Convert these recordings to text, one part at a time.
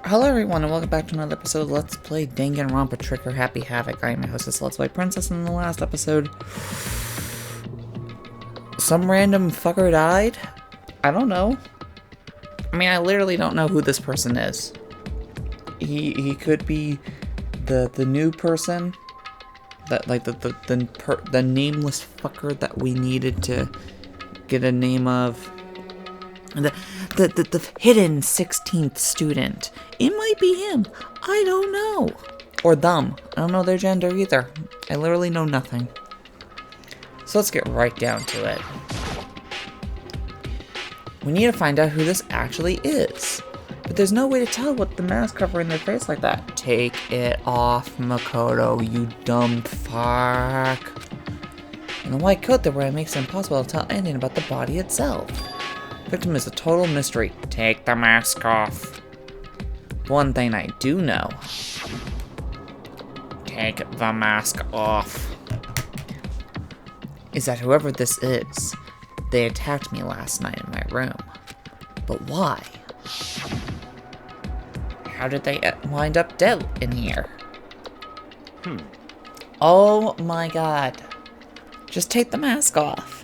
Hello everyone and welcome back to another episode of Let's Play Danganronpa Trick or Happy Havoc. I am your hostess, Let's Play Princess, and in the last episode, some random fucker died? I don't know. I mean, I literally don't know who this person is. He could be the new person, that like the nameless fucker that we needed to get a name of. The hidden 16th student. It might be him. I don't know. Or them. I don't know their gender either. I literally know nothing. So let's get right down to it. We need to find out who this actually is. But there's no way to tell with the mask covering their face like that. Take it off, Makoto, you dumb fuck. And the white coat they're wearing makes it impossible to tell anything about the body itself. Victim is a total mystery. Take the mask off. One thing I do know. Take the mask off. Is that whoever this is, they attacked me last night in my room. But why? How did they wind up dead in here? Oh my god. Just take the mask off.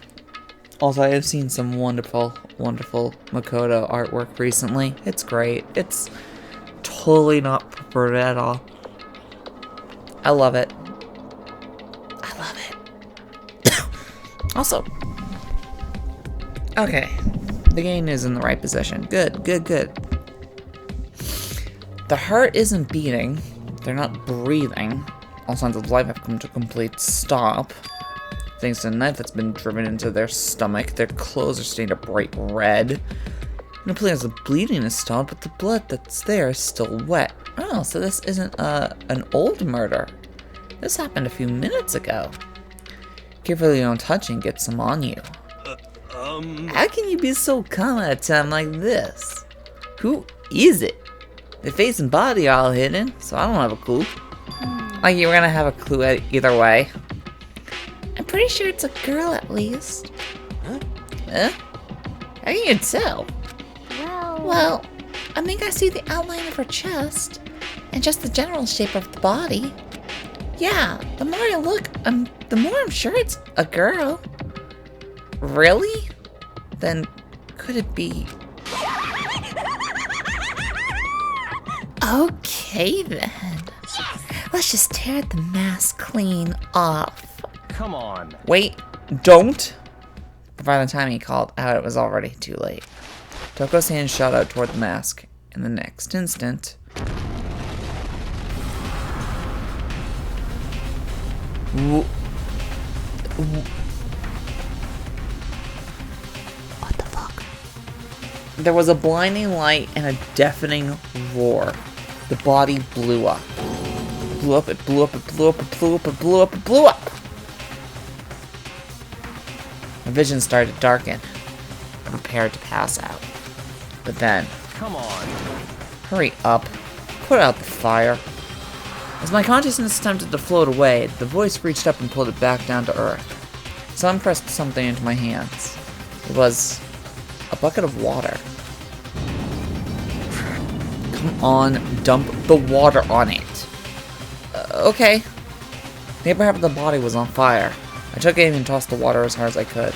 Also, I have seen some wonderful Makoto artwork recently. It's great. It's totally not perverted at all. I love it. I love it. Also, okay. The game is in the right position. Good. The heart isn't beating. They're not breathing. All signs of life have come to a complete stop. Thanks to a knife that's been driven into their stomach, their clothes are stained a bright red. No play as the bleeding is stopped, but the blood that's there is still wet. Oh, so this isn't an old murder. This happened a few minutes ago. Carefully don't touch and get some on you. How can you be so calm at a time like this? Who is it? The face and body are all hidden, so I don't have a clue. Like you were gonna have a clue either way. I'm pretty sure it's a girl at least. Huh? How can you tell? Well, I think I see the outline of her chest and just the general shape of the body. Yeah, the more I look, the more I'm sure it's a girl. Really? Then could it be? Okay then. Let's just tear the mask clean off. Come on. Wait, don't! But by the time he called out, it was already too late. Toko's hand shot out toward the mask. In the next instant... What the fuck? There was a blinding light and a deafening roar. The body blew up. It blew up, it blew up, it blew up, it blew up, it blew up, it blew up! My vision started to darken. I prepared to pass out. But then... Come on. Hurry up. Put out the fire. As my consciousness attempted to float away, the voice reached up and pulled it back down to earth. Someone pressed something into my hands. It was a bucket of water. Come on, dump the water on it. Okay. The upper half of the body was on fire. I took aim and tossed the water as hard as I could.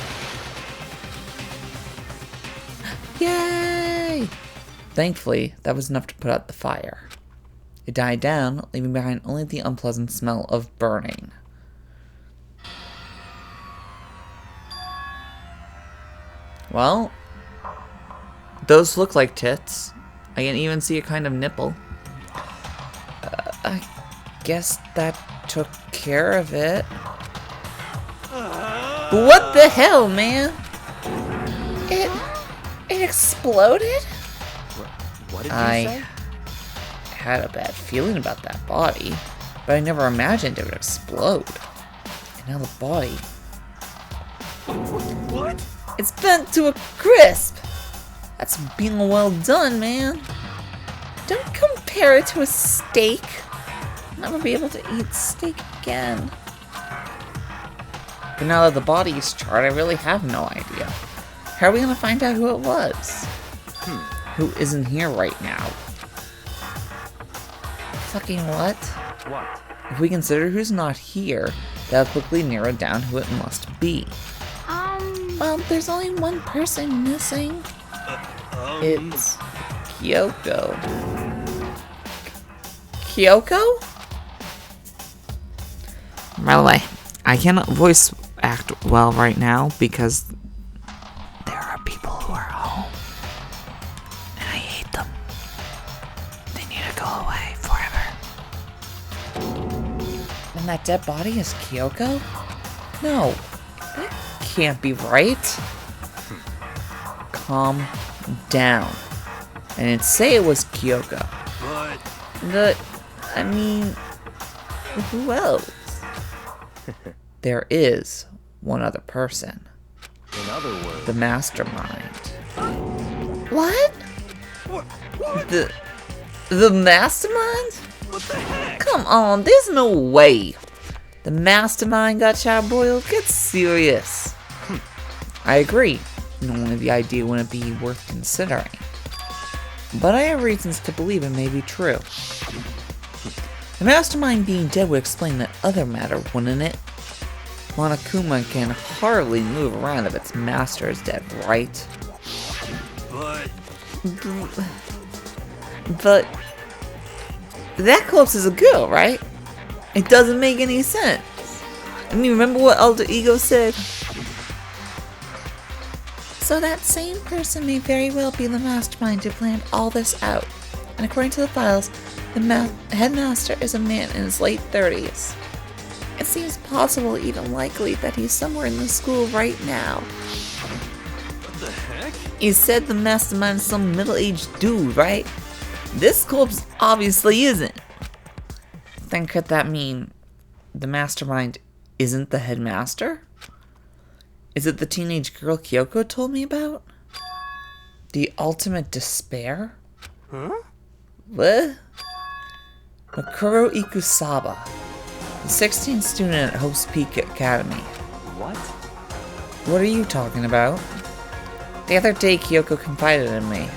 Yay! Thankfully, that was enough to put out the fire. It died down, leaving behind only the unpleasant smell of burning. Well, those look like tits. I can even see a kind of nipple. I guess that took care of it. What the hell, man? It exploded? What did you say? I had a bad feeling about that body, but I never imagined it would explode. And now the body... What? It's bent to a crisp! That's being well done, man. Don't compare it to a steak. I'll never be able to eat steak again. But now that the body is charred, I really have no idea. How are we gonna find out who it was? Who isn't here right now? Fucking what? What? If we consider who's not here, that'll quickly narrow down who it must be. Well, there's only one person missing. It's Kyoko. Kyoko? By the way, I cannot voice act well right now because there are people who are home. And I hate them. They need to go away forever. And that dead body is Kyoko? No, that can't be right. Calm down. I didn't say it was Kyoko. But... I mean, who else? There is one other person. In other words... The mastermind. What? What? The mastermind? What the heck? Come on, there's no way. The mastermind got charbroiled? Get serious. I agree. Only the idea wouldn't be worth considering. But I have reasons to believe it may be true. The mastermind being dead would explain that other matter, wouldn't it? Monokuma can hardly move around if its master is dead, right? But that corpse is a girl, right? It doesn't make any sense. I mean, remember what Alter Ego said? So that same person may very well be the mastermind who planned all this out. And according to the files, the headmaster is a man in his late 30s. It seems possible, even likely, that he's somewhere in the school right now. What the heck? You said the mastermind is some middle-aged dude, right? This corpse obviously isn't. Then could that mean the mastermind isn't the headmaster? Is it the teenage girl Kyoko told me about? The ultimate despair? Huh? What? Makuro Ikusaba, the 16th student at Hope's Peak Academy. What? What are you talking about? The other day Kyoko confided in me.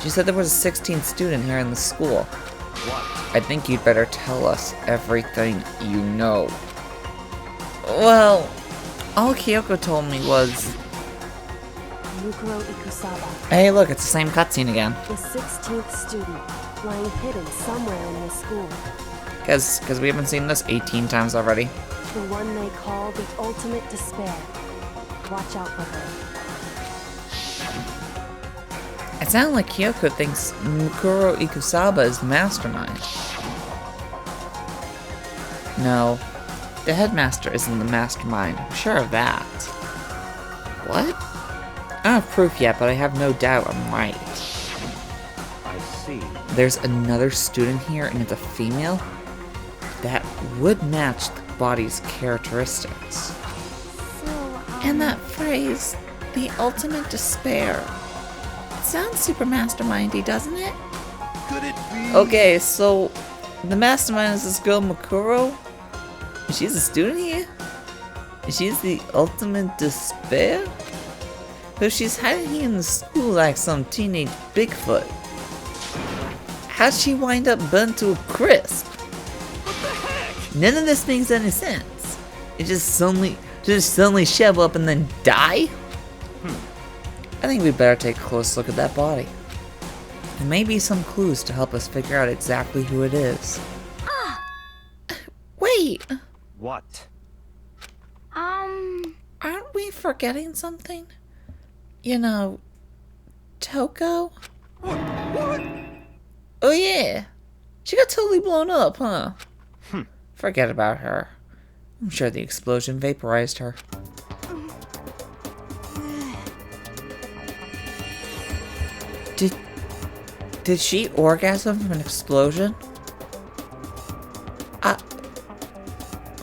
She said there was a 16th student here in the school. What? I think you'd better tell us everything you know. Well, all Kyoko told me was... Makuro Ikusaba, Hey look, it's the same cutscene again. the 16th student, lying hidden somewhere in the school. Because we haven't seen this 18 times already. The one they call the ultimate despair. Watch out for her. It sounds like Kyoko thinks Makuro Ikusaba is the mastermind. No, the headmaster isn't the mastermind. I'm sure of that. What? I don't have proof yet, but I have no doubt I'm right. I see. There's another student here, and it's a female? That would match the body's characteristics. So, And that phrase, the ultimate despair. It sounds super mastermindy, doesn't it? Could it be? Okay, so the mastermind is this girl Makuro? She's a student here? She's the ultimate despair? But she's hiding here in the school like some teenage Bigfoot. How'd she wind up burnt to a crisp? What the heck? None of this makes any sense. It just suddenly shove up and then die? I think we'd better take a close look at that body. There may be some clues to help us figure out exactly who it is. Wait! What? Aren't we forgetting something? You know, Toko? What? Oh yeah! She got totally blown up, huh? Forget about her. I'm sure the explosion vaporized her. Did she orgasm from an explosion?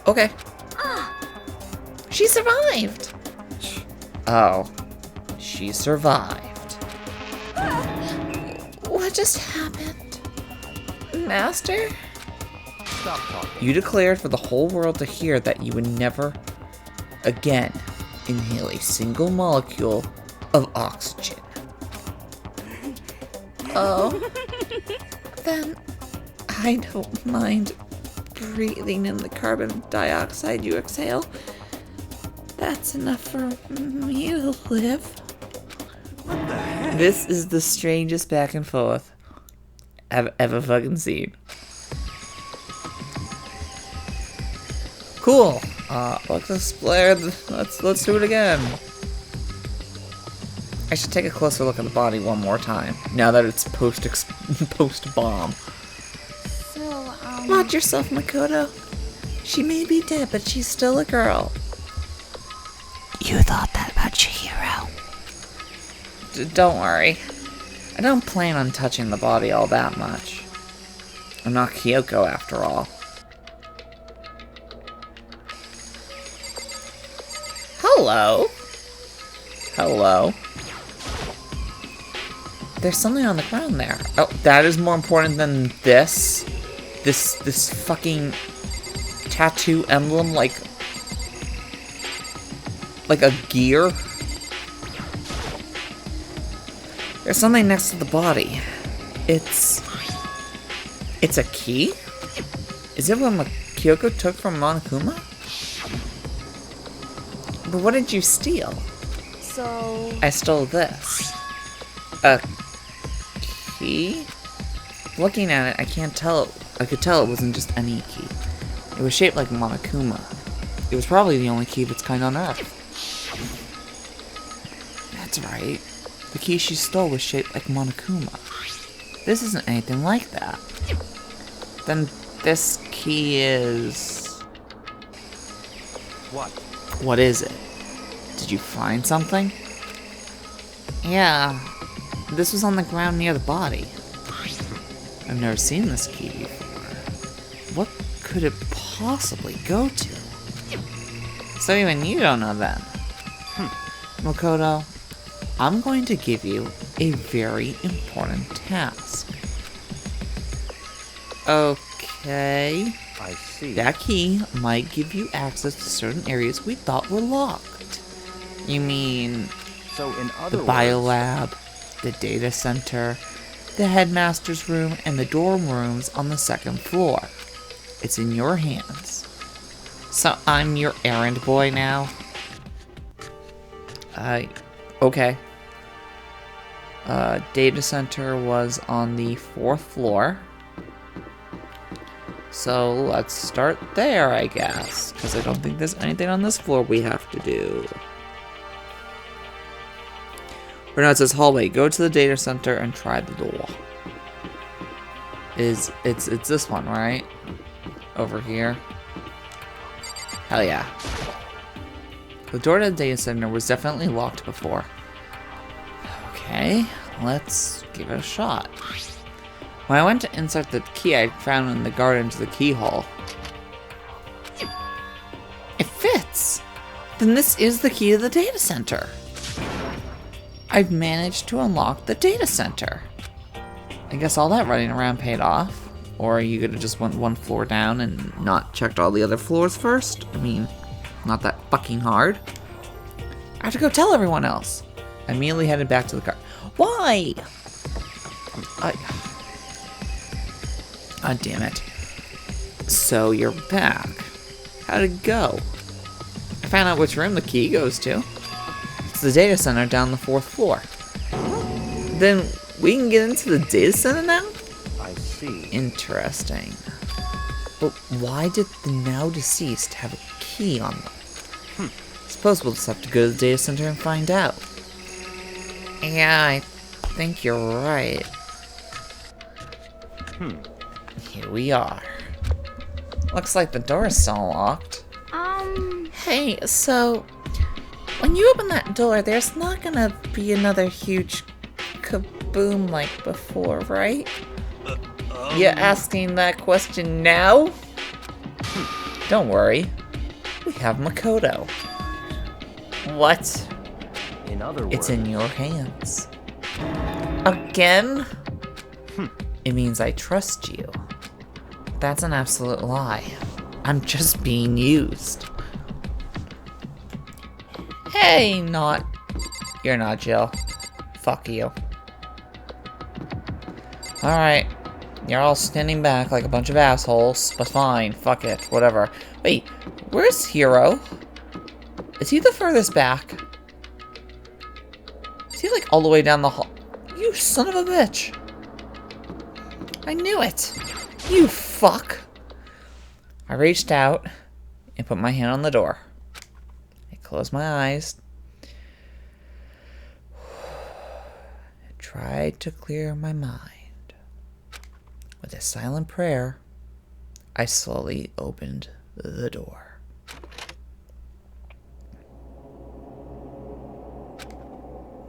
Okay. She survived! Oh. She survived. What just happened? Master? Stop talking. You declared for the whole world to hear that you would never again inhale a single molecule of oxygen. Oh. Then, I don't mind breathing in the carbon dioxide you exhale. That's enough for me to live. What the heck? This is the strangest back and forth I've ever fucking seen. Cool. Let's explore. Let's do it again. I should take a closer look at the body one more time. Now that it's post bomb. So, Watch yourself, Makoto. She may be dead, but she's still a girl. You thought that about Chihiro. Don't worry. I don't plan on touching the body all that much. I'm not Kyoko after all. Hello? Hello? There's something on the ground there. Oh, that is more important than this. This fucking tattoo emblem, like a gear. There's something next to the body. It's a key? Is it what Kyoko took from Monokuma? But what did you steal? so... I stole this. A key? Looking at it, I can't tell. I could tell it wasn't just any key. It was shaped like Monokuma. It was probably the only key of its kind on Earth. That's right. The key she stole was shaped like Monokuma. This isn't anything like that. Then this key is... What? What is it? Did you find something? Yeah. This was on the ground near the body. I've never seen this key before. What could it possibly go to? So even you don't know then. Makoto, I'm going to give you a very important task. Okay. I see. That key might give you access to certain areas we thought were locked. You mean So in the other words, biolab, the data center, the headmaster's room, and the dorm rooms on the second floor. It's in your hands. So I'm your errand boy now? Okay. Data center was on the 4th floor. So let's start there, I guess. Because I don't think there's anything on this floor we have to do. Right now it says hallway. Go to the data center and try the door. It's this one, right? Over here. Hell yeah. The door to the data center was definitely locked before. Okay, let's give it a shot. When I went to insert the key I found in the garden to the keyhole, it fits! Then this is the key to the data center. I've managed to unlock the data center. I guess all that running around paid off. Or are you gonna just went one floor down and not checked all the other floors first? I mean, not that fucking hard. I have to go tell everyone else. I immediately headed back to the car. Why? God damn it. So you're back. How'd it go? I found out which room the key goes to. It's the data center down the 4th floor. Then we can get into the data center now? I see. Interesting. But why did the now deceased have a key on them? Suppose we'll just have to go to the data center and find out. Yeah, I think you're right. Here we are. Looks like the door is still locked. Hey, so when you open that door, there's not gonna be another huge kaboom like before, right? You asking that question now? Don't worry. We have Makoto. What? In other words, It's in your hands. Again? It means I trust you. That's an absolute lie. I'm just being used. Hey, You're not Jill. Fuck you. Alright. You're all standing back like a bunch of assholes, but fine, fuck it, whatever. Wait, where's Hero? Is he the furthest back? Is he like all the way down the hall? You son of a bitch! I knew it! You fuck! I reached out and put my hand on the door. I closed my eyes. And tried to clear my mind. With a silent prayer, I slowly opened the door.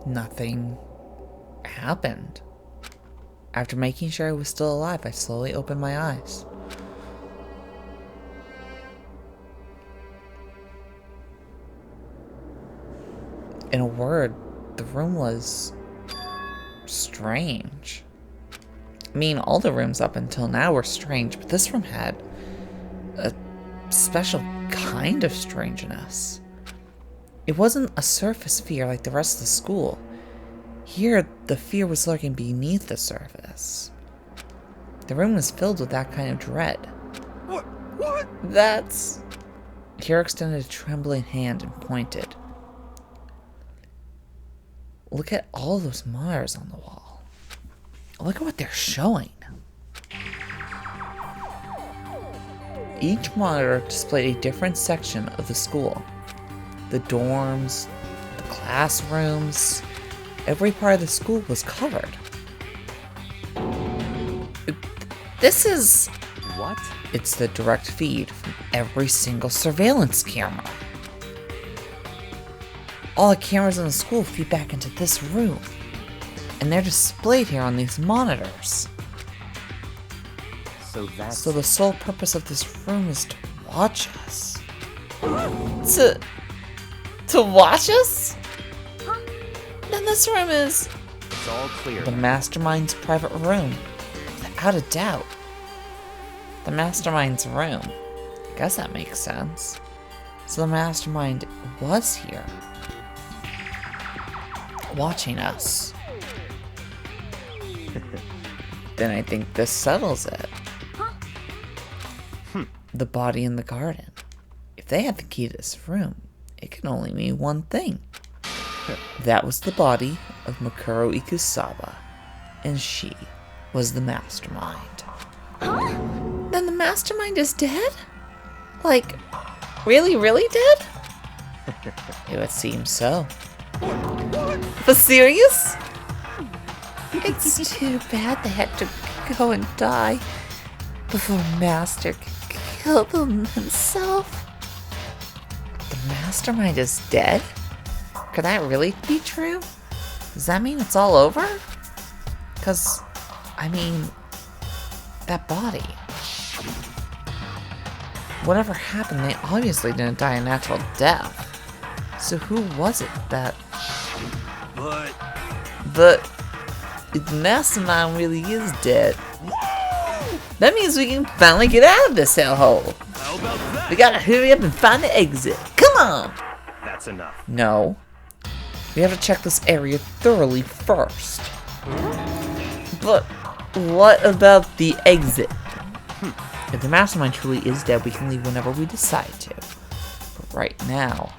Nothing happened. After making sure I was still alive, I slowly opened my eyes. In a word, the room was strange. I mean, all the rooms up until now were strange, but this room had a special kind of strangeness. It wasn't a surface fear like the rest of the school. Here, the fear was lurking beneath the surface. The room was filled with that kind of dread. What? That's... Hero extended a trembling hand and pointed. Look at all those monitors on the wall. Look at what they're showing. Each monitor displayed a different section of the school. The dorms, the classrooms, every part of the school was covered. This is... What? It's the direct feed from every single surveillance camera. All the cameras in the school feed back into this room. And they're displayed here on these monitors. So the sole purpose of this room is to watch us. To watch us? Then this room is... It's all clear. The Mastermind's private room. Without a doubt. The Mastermind's room. I guess that makes sense. So the Mastermind was here. Watching us. Then I think this settles it. The body in the garden. If they had the key to this room, it can only mean one thing. That was the body of Makuro Ikusaba, and she was the Mastermind. Then the Mastermind is dead? Like, really, really dead? It would seem so. But serious? It's too bad they had to go and die before Master could kill them himself. The Mastermind is dead? Could that really be true? Does that mean it's all over? Because, I mean, that body. Whatever happened, they obviously didn't die a natural death. So who was it that... But if the Mastermind really is dead, that means we can finally get out of this hellhole. How about that? We gotta hurry up and find the exit. Come on! That's enough. No. We have to check this area thoroughly first. But what about the exit? If the Mastermind truly is dead, we can leave whenever we decide to. But right now,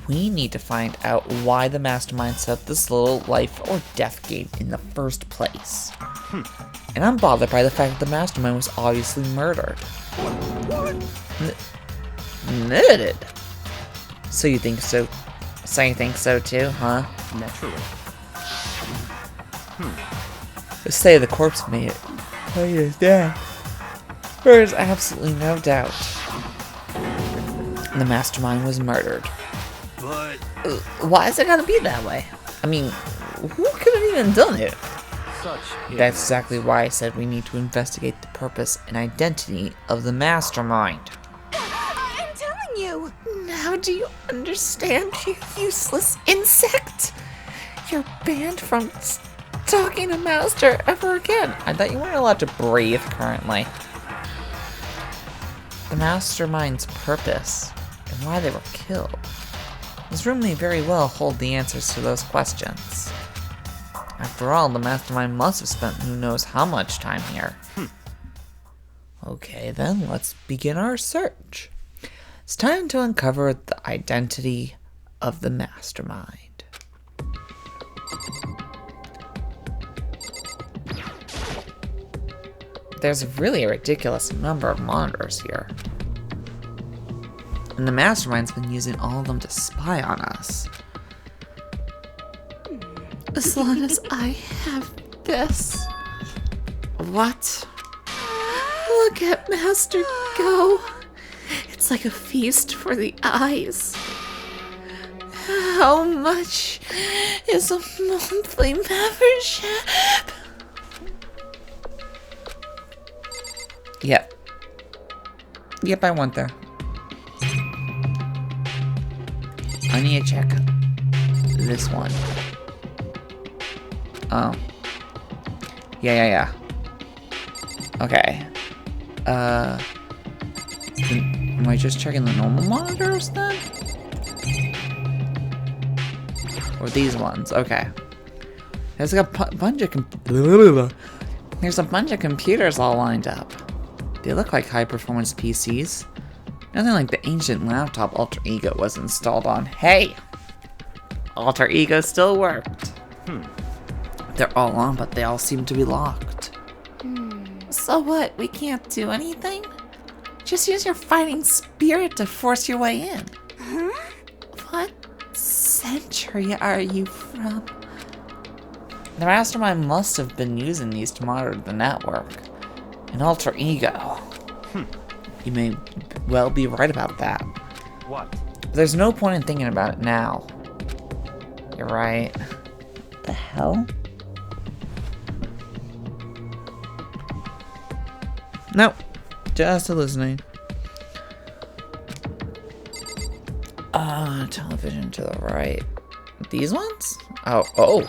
we need to find out why the Mastermind set up this little life or death game in the first place. And I'm bothered by the fact that the Mastermind was obviously murdered. Murdered? So you think so? So you think so too, huh? Naturally. Let's say the corpse made it. Oh, he is dead. There's absolutely no doubt. The Mastermind was murdered. But Why is it gotta be that way? I mean, who could have even done it? such That's exactly why I said we need to investigate the purpose and identity of the Mastermind. I'm telling you! Now do you understand, you useless insect? You're banned from talking to Master ever again. I thought you weren't allowed to breathe currently. The Mastermind's purpose and why they were killed. This room may very well hold the answers to those questions. After all, the mastermind must have spent who knows how much time here. Okay, then let's begin our search. It's time to uncover the identity of the mastermind. There's really a ridiculous number of monitors here. And the mastermind's been using all of them to spy on us. As long as I have this. What? Look at Master go. It's like a feast for the eyes. How much is a monthly membership? Yep, I want that. I need to check this one. Oh. Yeah. Okay. Am I just checking the normal monitors then? Or these ones? Okay. There's like a bunch of There's a bunch of computers all lined up. They look like high-performance PCs. Nothing like the ancient laptop Alter Ego was installed on. Hey! Alter Ego still worked. They're all on, but they all seem to be locked. So what? We can't do anything? Just use your fighting spirit to force your way in. What century are you from? The mastermind must have been using these to monitor the network. An alter ego. You may well be right about that. What? But there's no point in thinking about it now. You're right. What the hell? Nope. Just listening. Television to the right. These ones? Oh.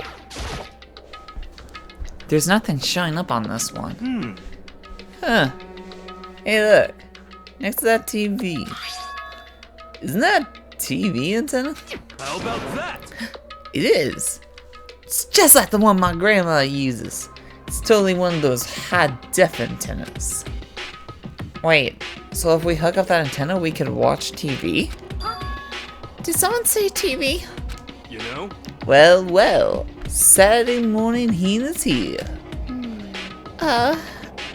There's nothing showing up on this one. Huh. Hey, look. Next to that TV. Isn't that a TV antenna? How about that? It is. It's just like the one my grandma uses. It's totally one of those high-def antennas. Wait, so if we hook up that antenna, we could watch TV? Did someone say TV? You know? Well, Saturday morning heat is here. Are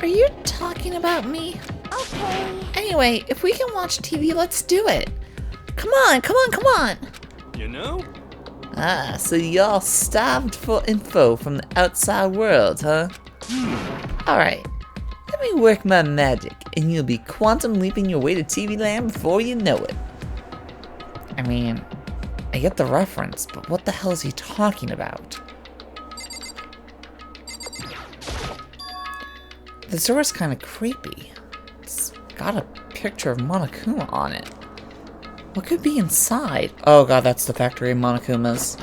you talking about me? Okay. Anyway, if we can watch TV, let's do it. Come on. You know? So y'all starved for info from the outside world, huh? Alright, let me work my magic, and you'll be quantum leaping your way to TV land before you know it. I mean, I get the reference, but what the hell is he talking about? The door's kind of creepy. It's got a picture of Monokuma on it. What could be inside? Oh god, that's the factory of Monokumas.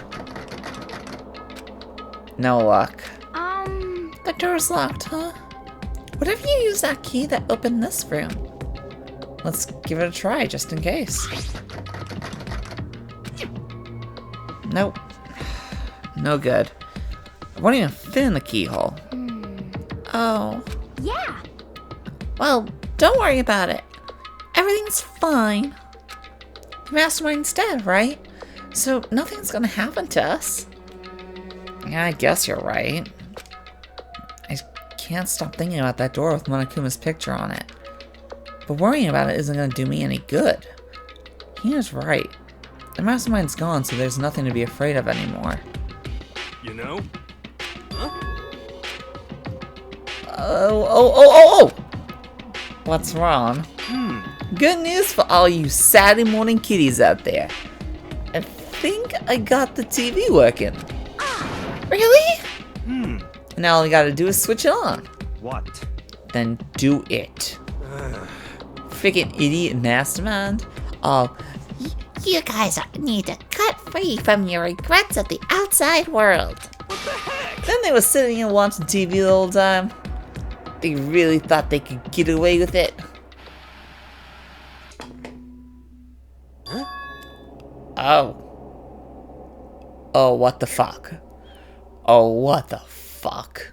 No luck. The door's locked, huh? What if you use that key that opened this room? Let's give it a try, just in case. Nope. No good. I won't even fit in the keyhole. Oh. Yeah. Well, don't worry about it. Everything's fine. The mastermind's dead, right? So nothing's gonna happen to us. Yeah, I guess you're right. I can't stop thinking about that door with Monokuma's picture on it. But worrying about it isn't gonna do me any good. He is right. The mastermind's gone, so there's nothing to be afraid of anymore. You know? Oh! What's wrong? Good news for all you Saturday morning kiddies out there. I think I got the TV working. Really? Now all you gotta do is switch it on. What? Then do it. Freaking idiot mastermind. Oh, you guys need to cut free from your regrets of the outside world. What the heck? Then they were sitting and watching TV the whole time. They really thought they could get away with it. Oh, what the fuck? Oh, what the fuck?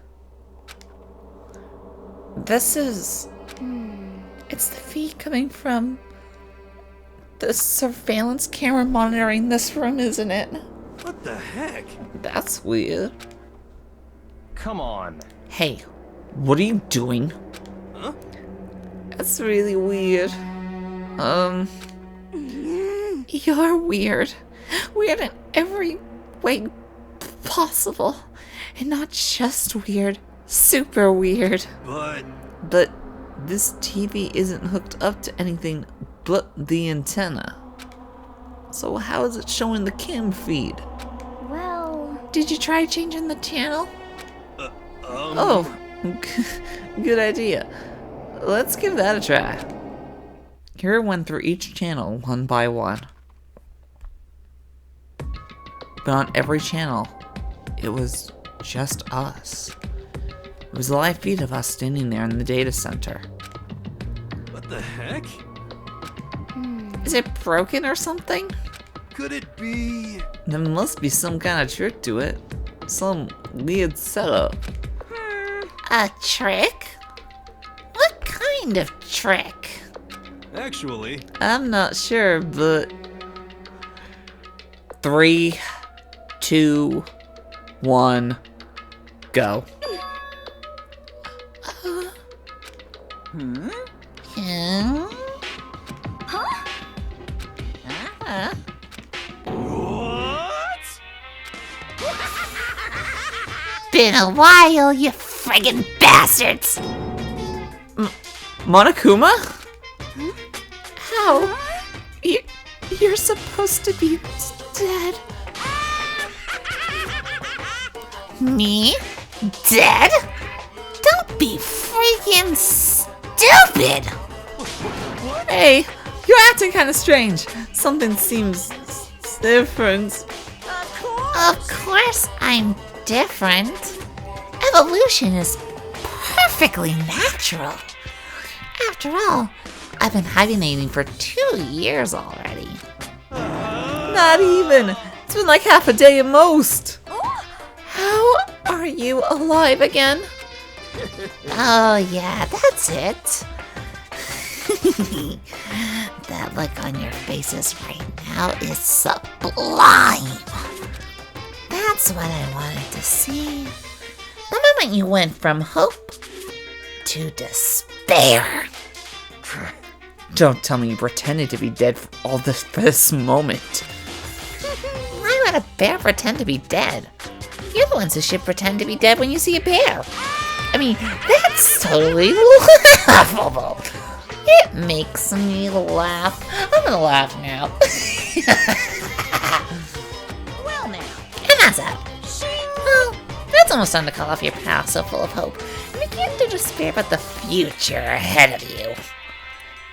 This is... It's the feed coming from the surveillance camera monitoring this room, isn't it? What the heck? That's weird. Come on. Hey, what are you doing? Huh? That's really weird. You're weird. Weird in every way possible. And not just weird, super weird. But this TV isn't hooked up to anything but the antenna. So how is it showing the cam feed? Well, Did you try changing the channel? Oh, good idea. Let's give that a try. Kira went through each channel one by one. But on every channel, it was just us. It was a live feed of us standing there in the data center. What the heck? Is it broken or something? Could it be? There must be some kind of trick to it. Some weird setup. A trick? What kind of trick? Actually, I'm not sure, but... 3, 2, 1, go. Hmm? what? Been a while, you friggin' bastards! Monokuma? How? You're supposed to be dead. Me? Dead? Don't be freaking stupid! Hey, you're acting kind of strange. Something seems different. Of course I'm different. Evolution is perfectly natural. After all, I've been hibernating for 2 years already. Not even. It's been like half a day at most. How are you alive again? Oh yeah, that's it. That look on your faces right now is sublime. That's what I wanted to see. The moment you went from hope to despair. Don't tell me you pretended to be dead for all this for this moment. Why would a bear pretend to be dead? You're the ones who should pretend to be dead when you see a bear. I mean, that's totally laughable. It makes me laugh. I'm gonna laugh now. Well now. And that's that. Well, it's almost time to call off your path so full of hope and begin to despair about the future ahead of you.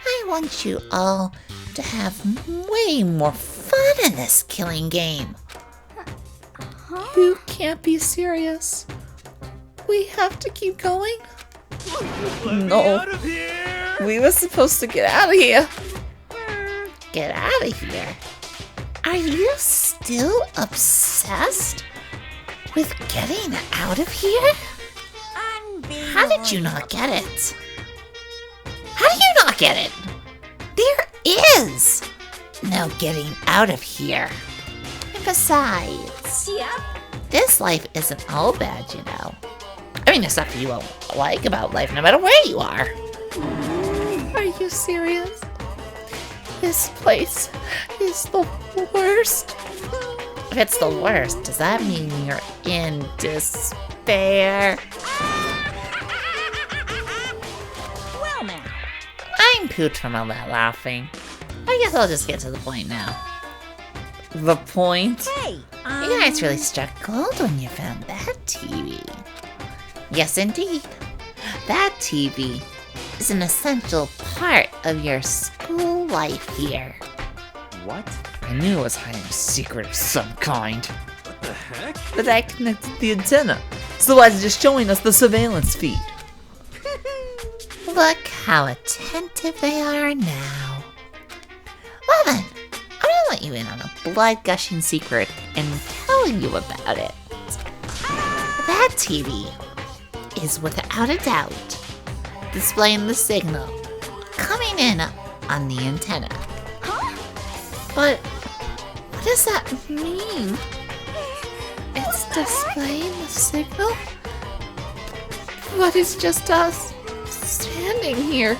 I want you all to have way more fun in this killing game. You can't be serious. We have to keep going? Let me No. out of here! We were supposed to get out of here. Get out of here. Are you still obsessed with getting out of here? How did you not get it? How do you not get it? There is no getting out of here. And besides, this life isn't all bad, you know. I mean, there's stuff you won't like about life no matter where you are. Are you serious? This place is the worst. If it's the worst, does that mean you're in despair? Well now. I'm pooped from all that laughing. I guess I'll just get to the point now. The point? You guys really struck gold when you found that TV. Yes, indeed. That TV is an essential part of your school life here. What? I knew it was hiding a secret of some kind. What the heck? But I connected the antenna, so why is it just showing us the surveillance feed? Look how attentive they are now. Well then, I'm gonna let you in on a blood-gushing secret and tell you about it. TV is without a doubt displaying the signal coming in on the antenna. But what does that mean? It's displaying the signal? But it's just us standing here.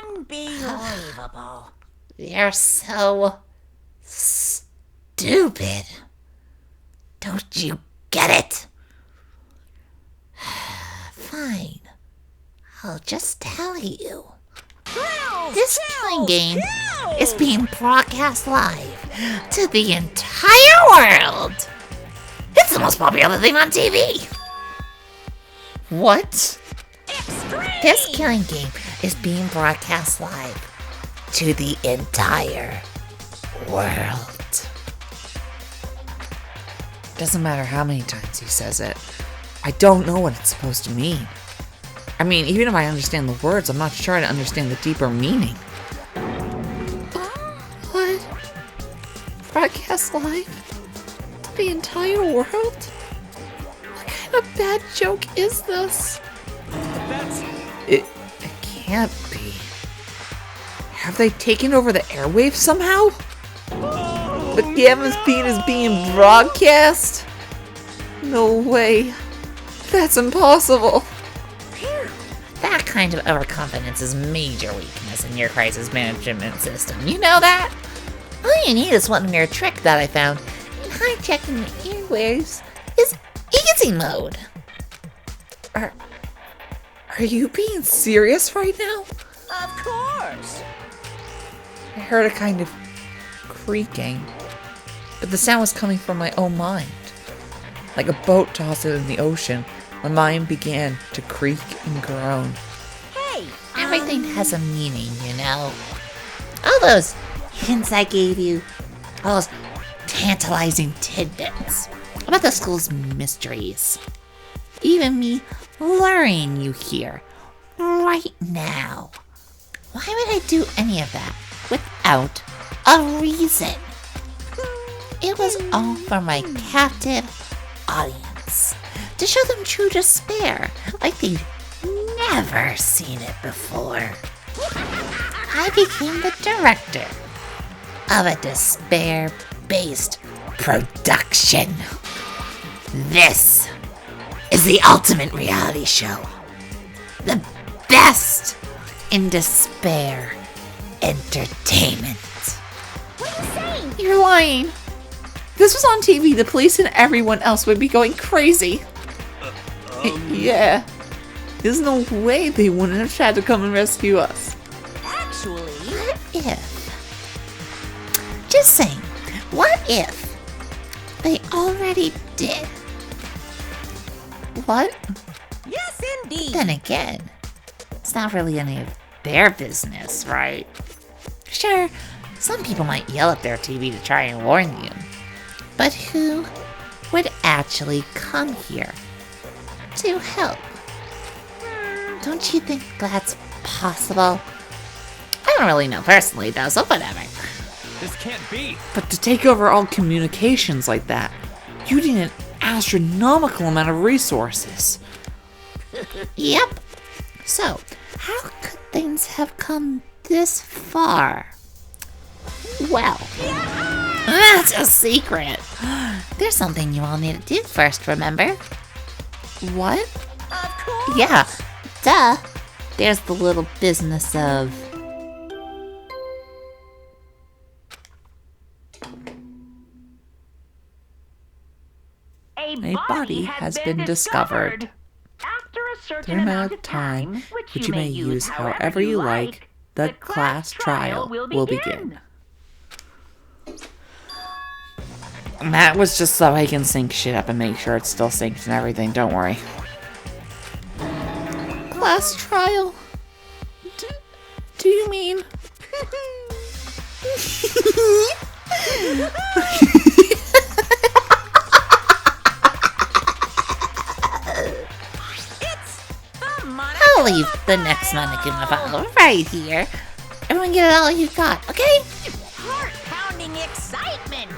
Unbelievable. They're so stupid. Don't you get it? Fine. I'll just tell you. This killing game is being broadcast live to the entire world. It's the most popular thing on TV. What? This killing game is being broadcast live to the entire world. Doesn't matter how many times he says it. I don't know what it's supposed to mean. I mean, even if I understand the words, I'm not sure I understand the deeper meaning. What? Broadcast live to the entire world? What kind of bad joke is this? It can't be. Have they taken over the airwaves somehow? The gamma speed is being broadcast? No way. That's impossible. That kind of overconfidence is a major weakness in your crisis management system. You know that? All you need is one mere trick that I found in hijacking the airwaves is easy mode. Are you being serious right now? Of course. I heard a kind of creaking, but the sound was coming from my own mind. Like a boat tossed in the ocean, my mind began to creak and groan. Hey, Everything has a meaning, you know? All those hints I gave you, all those tantalizing tidbits about the school's mysteries. Even me luring you here right now. Why would I do any of that without a reason? It was all for my captive audience, to show them true despair like they've never seen it before. I became the director of a despair-based production. This is the ultimate reality show. The best in despair entertainment. what are you saying? You're lying. If this was on TV, the police and everyone else would be going crazy. Yeah. There's no way they wouldn't have tried to come and rescue us. Actually, What if? Just saying, what if they already did? What? yes indeed. Then again, it's not really any of their business, right? Sure, some people might yell at their TV to try and warn you. But who would actually come here to help? Don't you think that's possible? I don't really know personally, though, so whatever. This can't be. But to take over all communications like that, you need an astronomical amount of resources. Yep. So, how could things have come this far? Well, that's a secret. There's something you all need to do first, remember? What? Of course. Yeah, duh. There's the little business of... A body has been discovered. After a certain Certain amount of time, which you may use however you like, the class trial will begin. That was just so I can sync shit up and make sure it's still synced and everything, don't worry. Class trial? Do you mean... I'll leave the next mannequin file right here. Everyone get it all you got, okay? Heart-pounding excitement.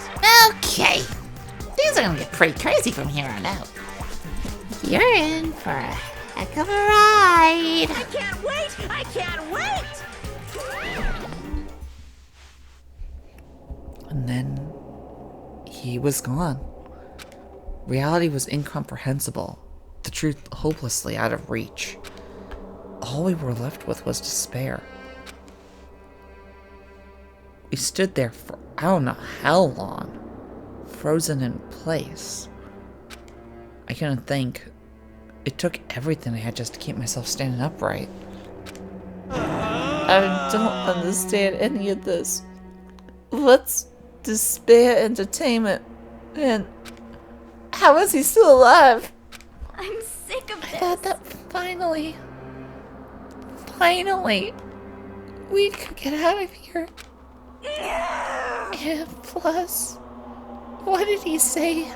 Okay. Things are gonna get pretty crazy from here on out. You're in for a heck of a ride. I can't wait! I can't wait! And then he was gone. Reality was incomprehensible, the truth hopelessly out of reach. All we were left with was despair. We stood there for I don't know how long, frozen in place. I couldn't think. It took everything I had just to keep myself standing upright. I don't understand any of this. What's despair entertainment? And how is he still alive? I'm sick of I this. thought that finally, we could get out of here. And plus, what did he say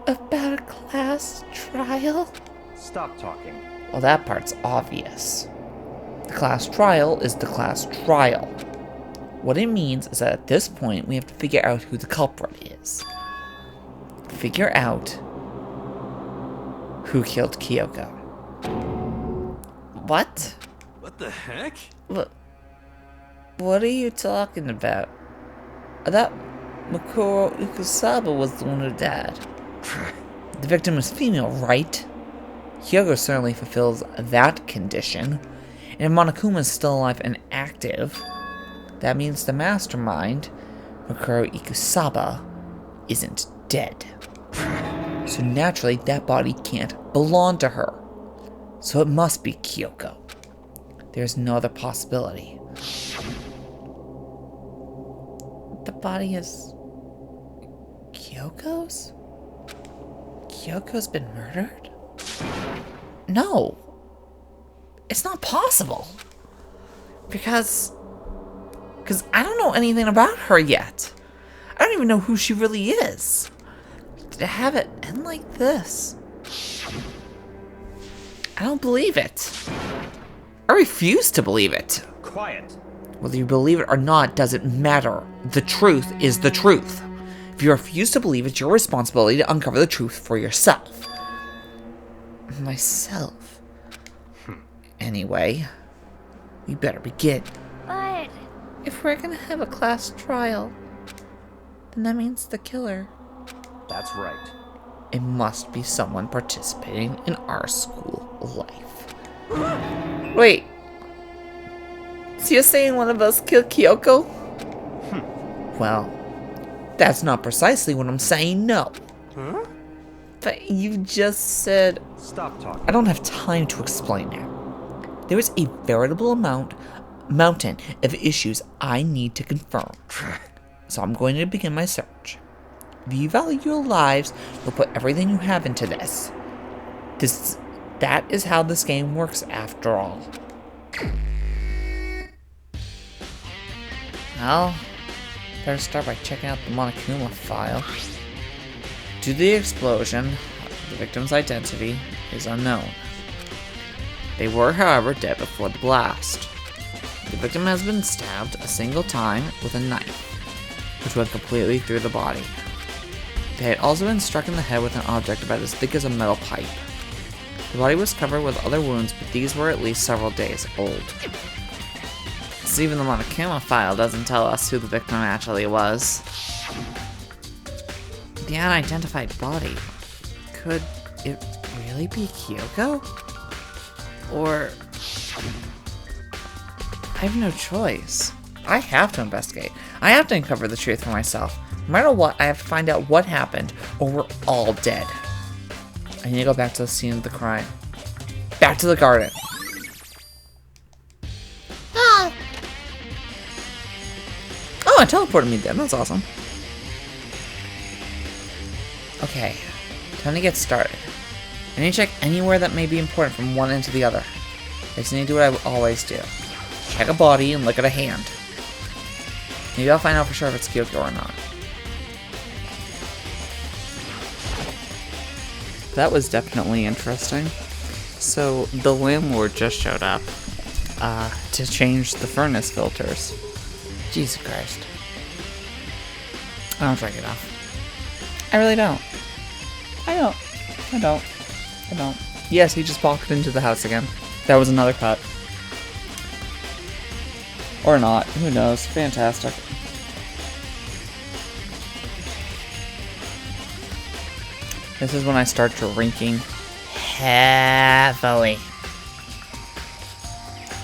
about a class trial? Stop talking. Well, that part's obvious. The class trial is the class trial. What it means is that at this point, we have to figure out who the culprit is. Figure out who killed Kyoko. What? What the heck? What are you talking about? I thought Makuro Ukusaba was the one who died. The victim is female, right? Kyoko certainly fulfills that condition. And if Monokuma is still alive and active, that means the mastermind, Makuro Ikusaba, isn't dead. So naturally, that body can't belong to her. So it must be Kyoko. There's no other possibility. The body is Kyoko's? Kyoko's been murdered? No. It's not possible. Because I don't know anything about her yet. I don't even know who she really is. To have it end like this. I don't believe it. I refuse to believe it. Quiet. Whether you believe it or not doesn't matter. The truth is the truth. If you refuse to believe, it's your responsibility to uncover the truth for yourself. Myself. Anyway, we better begin. But If we're gonna have a class trial, then that means the killer. That's right. It must be someone participating in our school life. Wait. So you're saying one of us killed Kyoko? Well, that's not precisely what I'm saying, no. Huh? But you just said... Stop talking. I don't have time to explain now. There is a veritable mountain of issues I need to confirm. So I'm going to begin my search. If you value your lives, you'll put everything you have into this. That is how this game works after all. Well, better start by checking out the Monokuma file. Due to the explosion, the victim's identity is unknown. They were, however, dead before the blast. The victim has been stabbed a single time with a knife, which went completely through the body. They had also been struck in the head with an object about as thick as a metal pipe. The body was covered with other wounds, but these were at least several days old. So even the Monokuma file doesn't tell us who the victim actually was. The unidentified body. Could it really be Kyoko? Or... I have no choice. I have to investigate. I have to uncover the truth for myself. No matter what, I have to find out what happened, or we're all dead. I need to go back to the scene of the crime. Back to the garden. Oh, Oh, it teleported me there. That's awesome. Okay, time to get started. I need to check anywhere that may be important from one end to the other. I just need to do what I always do. Check a body and look at a hand. Maybe I'll find out for sure if it's Kyoko or not. That was definitely interesting. So, the landlord just showed up to change the furnace filters. Jesus Christ. I don't drink enough. I really don't. I don't. I don't. Yes, he just walked into the house again. That was another cut. Or not. Who knows? Fantastic. This is when I start drinking heavily.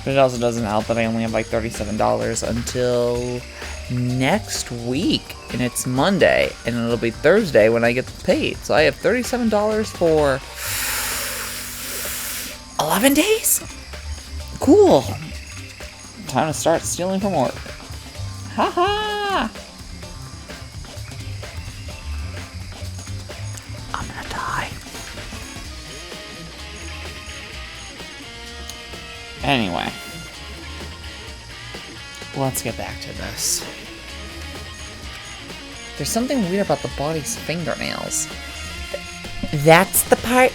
But it also doesn't help that I only have like $37 until next week. And it's Monday. And it'll be Thursday when I get paid. So I have $37 for 11 days? Cool. Time to start stealing from work. Haha! I'm gonna die. Anyway. Let's get back to this. There's something weird about the body's fingernails. That's the part?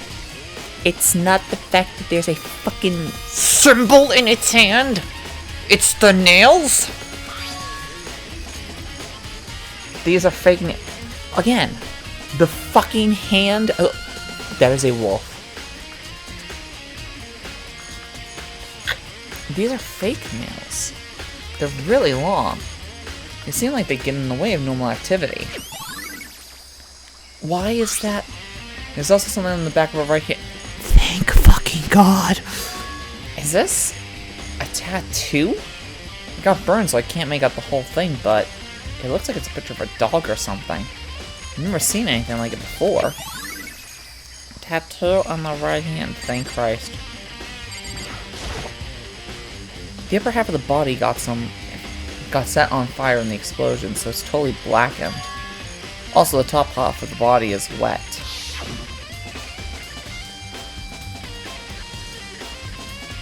It's not the fact that there's a fucking symbol in its hand. It's the nails. These are fake nails. Again, the fucking hand. Oh, that is a wolf. These are fake nails. They're really long. They seem like they get in the way of normal activity. Why is that? There's also something on the back of her right hand. Thank fucking God. Is this a tattoo? It got burned, so I can't make out the whole thing, but it looks like it's a picture of a dog or something. I've never seen anything like it before. Tattoo on the right hand, thank Christ. The upper half of the body got set on fire in the explosion, so it's totally blackened. Also, the top half of the body is wet.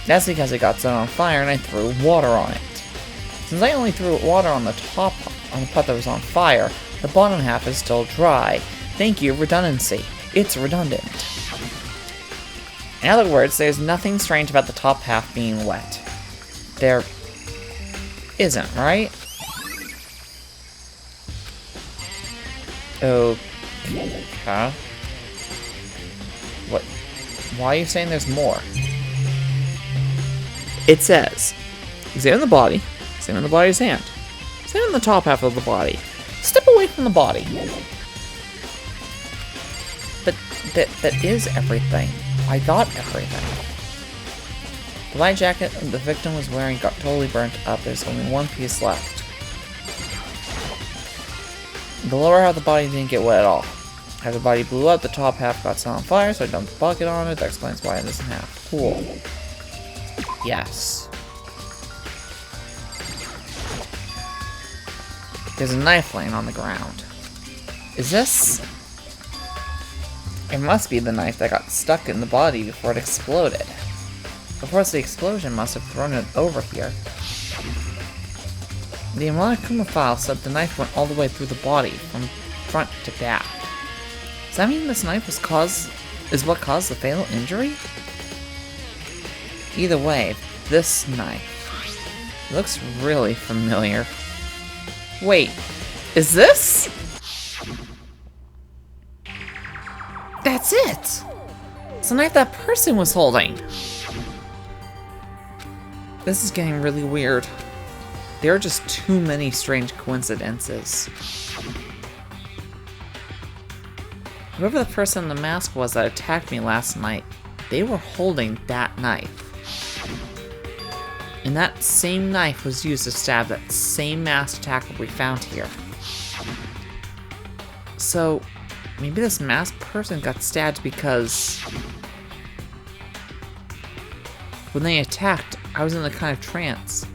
That's because it got set on fire and I threw water on it. Since I only threw water on the top, on the part that was on fire, the bottom half is still dry. Thank you, redundancy. It's redundant. In other words, there's nothing strange about the top half being wet. There isn't, right? Okay. What? Why are you saying there's more? It says, examine the body, examine the body's hand, examine the top half of the body, step away from the body. But that is everything. I got everything. The light jacket the victim was wearing got totally burnt up. There's only one piece left. The lower half of the body didn't get wet at all. As the body blew up, the top half got set on fire, so I dumped a bucket on it. That explains why it isn't half. Cool. Yes. There's a knife laying on the ground. Is this? It must be the knife that got stuck in the body before it exploded. Of course, the explosion must have thrown it over here. The Monokuma file said the knife went all the way through the body, from front to back. Does that mean this knife is what caused the fatal injury? Either way, this knife looks really familiar. Wait, is this? That's it! It's the knife that person was holding! This is getting really weird. There are just too many strange coincidences. Whoever the person in the mask was that attacked me last night, they were holding that knife. And that same knife was used to stab that same masked attacker we found here. So, maybe this masked person got stabbed because when they attacked, I was in a kind of trance.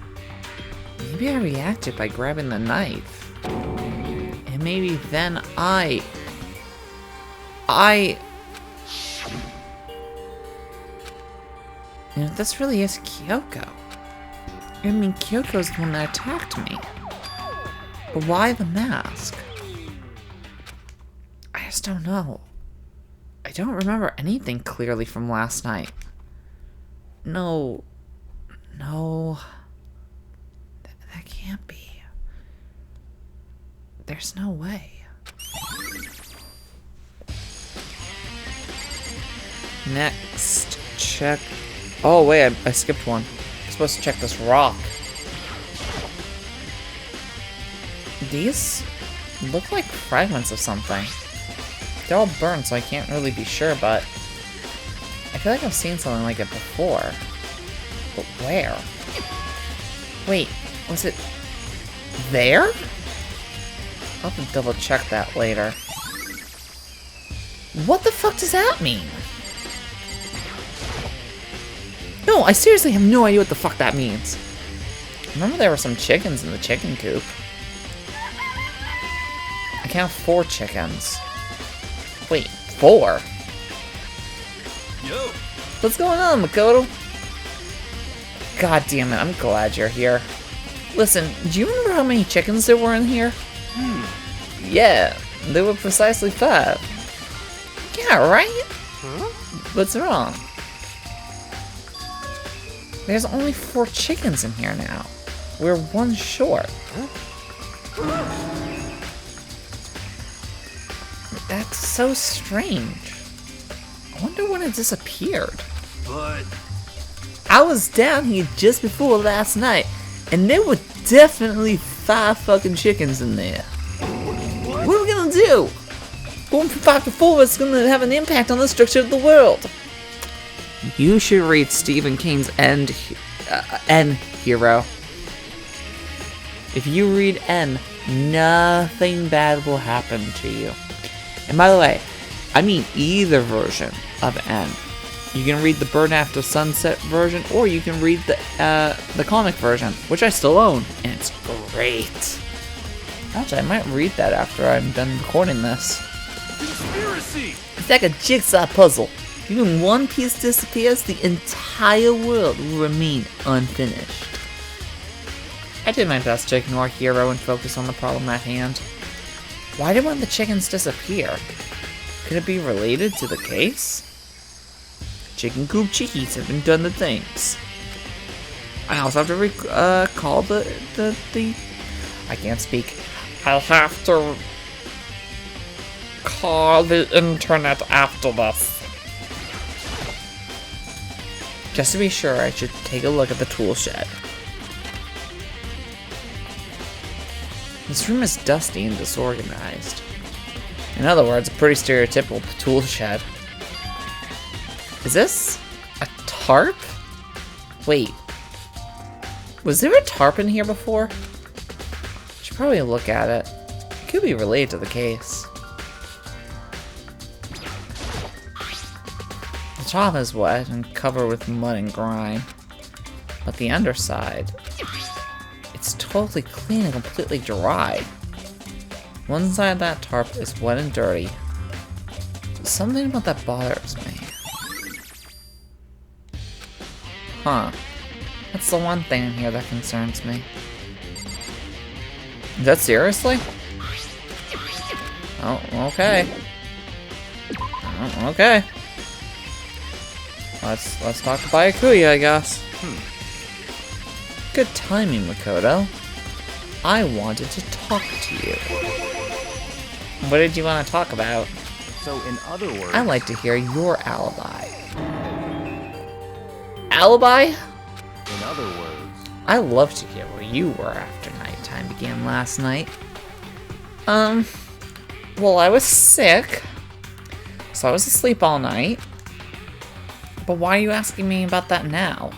Maybe I reacted by grabbing the knife. And maybe then you know, this really is Kyoko. I mean, Kyoko's the one that attacked me. But why the mask? I just don't know. I don't remember anything clearly from last night. No. That can't be. There's no way. Next, check... Oh, wait, I skipped one. I'm supposed to check this rock. These look like fragments of something. They're all burned, so I can't really be sure, but... I feel like I've seen something like it before. But where? Wait, was it... there? I'll have to double check that later. What the fuck does that mean? No, I seriously have no idea what the fuck that means. Remember there were some chickens in the chicken coop. I count 4 chickens. Wait, 4? Yo. What's going on, Makoto? God damn it, I'm glad you're here. Listen, do you remember how many chickens there were in here? Yeah, there were precisely 5. Yeah, right? Huh? What's wrong? There's only 4 chickens in here now. We're 1 short. That's so strange. I wonder when it disappeared. But I was down here just before last night, and there were definitely 5 fucking chickens in there. What are we gonna do? Going from 5 to 4 is gonna have an impact on the structure of the world. You should read Stephen King's End Hero. If you read N, nothing bad will happen to you. And by the way, I mean either version of N. You can read the Burn After Sunset version, or you can read the comic version, which I still own, and it's great. Actually, I might read that after I'm done recording this. conspiracy! It's like a jigsaw puzzle. Even one piece disappears, the entire world will remain unfinished. I did my best to ignore Hero and focus on the problem at hand. Why did one of the chickens disappear? Could it be related to the case? Chicken coop chickies have been done the things. I also have to recall the I can't speak. I'll have to call the internet after this. Just to be sure, I should take a look at the tool shed. This room is dusty and disorganized. In other words, a pretty stereotypical tool shed. Is this a tarp? Wait. Was there a tarp in here before? Should probably look at it. It could be related to the case. The top is wet and covered with mud and grime. But the underside, it's totally clean and completely dry. One side of that tarp is wet and dirty. Something about that bothers me. Huh. That's the one thing in here that concerns me. Is that seriously? Oh, okay. Oh, okay. Let's talk to Byakuya, I guess. Good timing, Makoto. I wanted to talk to you. What did you want to talk about? So, in other words... I'd like to hear your alibi. Alibi? In other words... I love to hear where you were after nighttime began last night. Well, I was sick, so I was asleep all night. But why are you asking me about that now?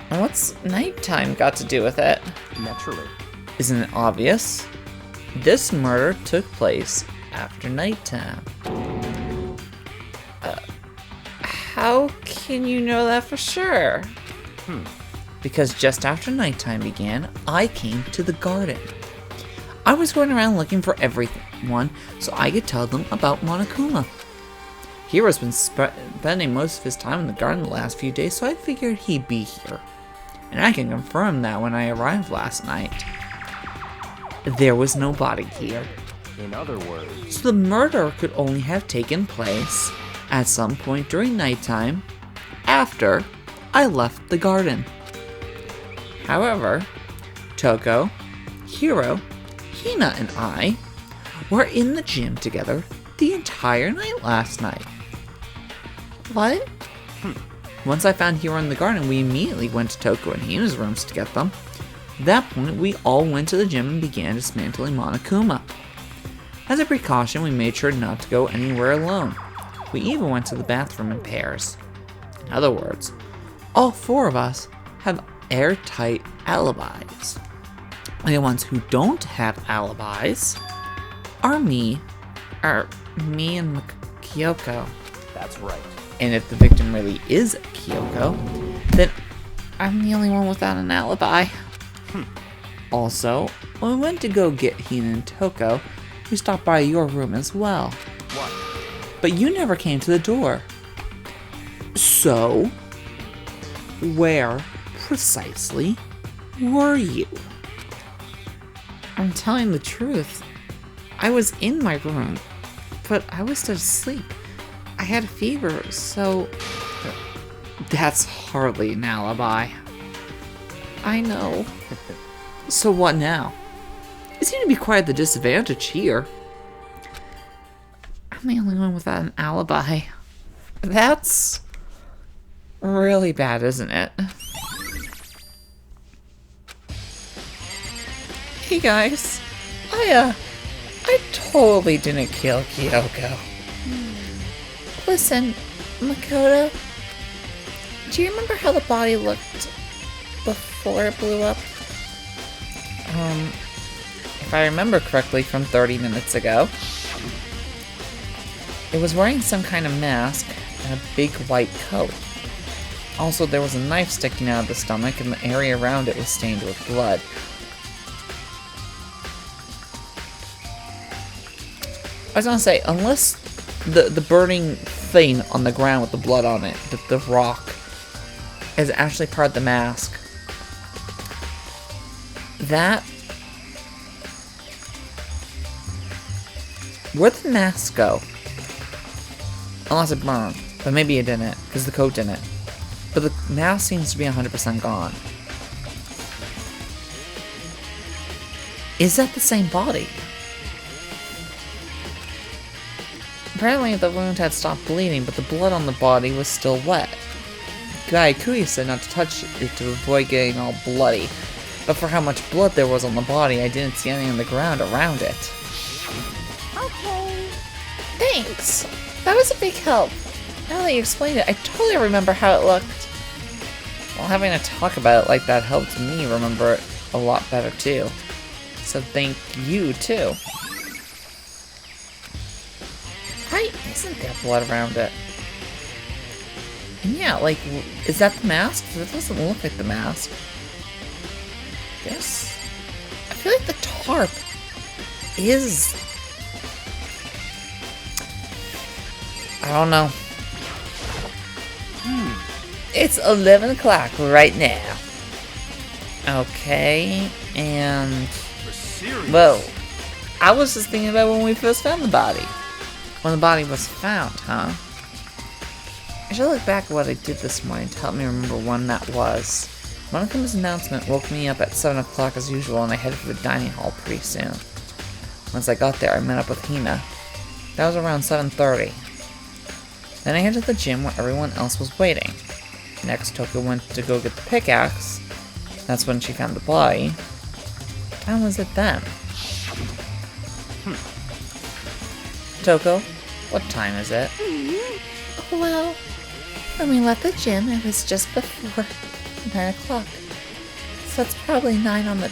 And what's nighttime got to do with it? Naturally. Isn't it obvious? This murder took place after nighttime. How can you know that for sure? Because just after nighttime began, I came to the garden. I was going around looking for everyone so I could tell them about Monokuma. Hero's been spending most of his time in the garden the last few days, so I figured he'd be here. And I can confirm that when I arrived last night, there was no body here. In other words... So the murder could only have taken place at some point during nighttime after I left the garden. However, Toko, Hiro, Hina, and I were in the gym together the entire night last night. What? Once I found Hiro in the garden, we immediately went to Toko and Hina's rooms to get them. At that point, we all went to the gym and began dismantling Monokuma. As a precaution, we made sure not to go anywhere alone. We even went to the bathroom in pairs. In other words, all four of us have airtight alibis. The ones who don't have alibis are me and Kyoko. That's right. And if the victim really is Kyoko, then I'm the only one without an alibi. Also, when we went to go get Hina and Toko, we stopped by your room as well. What? But you never came to the door. So, where precisely were you? I'm telling the truth. I was in my room, but I was still asleep. I had a fever, so... That's hardly an alibi. I know. So what now? You seem to be quite at the disadvantage here. I'm the only one without an alibi. That's really bad, isn't it? Hey guys, I totally didn't kill Kyoko. Listen, Makoto, do you remember how the body looked before it blew up? If I remember correctly from 30 minutes ago, it was wearing some kind of mask and a big white coat. Also, there was a knife sticking out of the stomach and the area around it was stained with blood. I was gonna say, unless the burning thing on the ground with the blood on it, the rock, is actually part of the mask, that... Where'd the mask go? Unless it burned, but maybe it didn't, because the coat didn't. But the mask seems to be 100% gone. Is that the same body? Apparently the wound had stopped bleeding, but the blood on the body was still wet. Guy Kuya said not to touch it to avoid getting all bloody, but for how much blood there was on the body, I didn't see anything on the ground around it. Okay. Thanks. That was a big help. Now that you explained it, I totally remember how it looked. Well, having to talk about it like that helped me remember it a lot better too. So thank you too. Why isn't there blood around it? And yeah, like, is that the mask? It doesn't look like the mask. Yes. I feel like the tarp is... I don't know. It's 11 o'clock right now. Okay, and... For serious. Well, I was just thinking about when we first found the body. When the body was found, huh? I should look back at what I did this morning to help me remember when that was. Monokuma's announcement woke me up at 7 o'clock as usual, and I headed for the dining hall pretty soon. Once I got there, I met up with Hina. That was around 7:30. Then I headed to the gym where everyone else was waiting. Next, Toko went to go get the pickaxe. That's when she found the body. What time was it then? Toko, what time is it? Well, when we left the gym, it was just before 9 o'clock. So it's probably 9 on the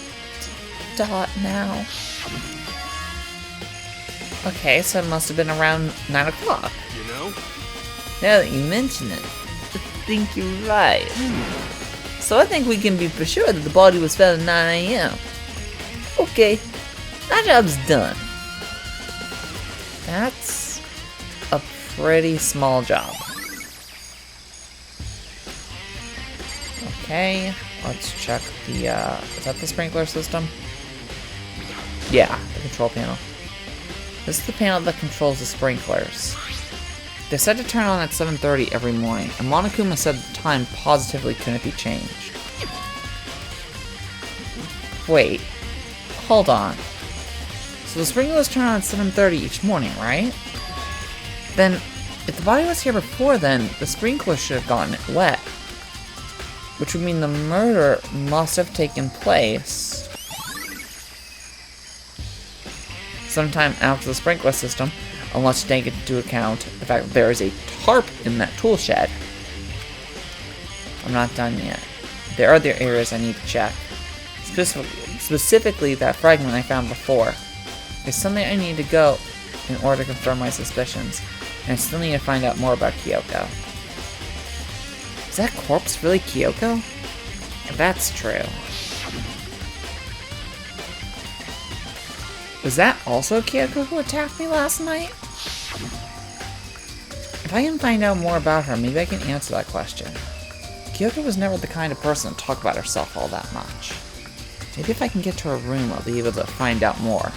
dot now. Okay, so it must have been around 9 o'clock. You know? Now that you mention it, I think you're right. So I think we can be for sure that the body was found at 9 a.m. Okay, our job's done. That's a pretty small job. Okay, let's check the, is that the sprinkler system? Yeah, the control panel. This is the panel that controls the sprinklers. They said to turn on at 7:30 every morning, and Monokuma said the time positively couldn't be changed. Wait, hold on. So the sprinklers turn on at 7:30 each morning, right? Then If the body was here before then, the sprinkler should have gotten it wet. Which would mean the murder must have taken place sometime after the sprinkler system, unless you take into account the fact that there is a tarp in that tool shed. I'm not done yet. There are other areas I need to check. Specifically that fragment I found before. There's something I need to go in order to confirm my suspicions, and I still need to find out more about Kyoko. Is that corpse really Kyoko? If that's true. Was that also Kyoko who attacked me last night? If I can find out more about her, maybe I can answer that question. Kyoko was never the kind of person to talk about herself all that much. Maybe if I can get to her room, I'll be able to find out more.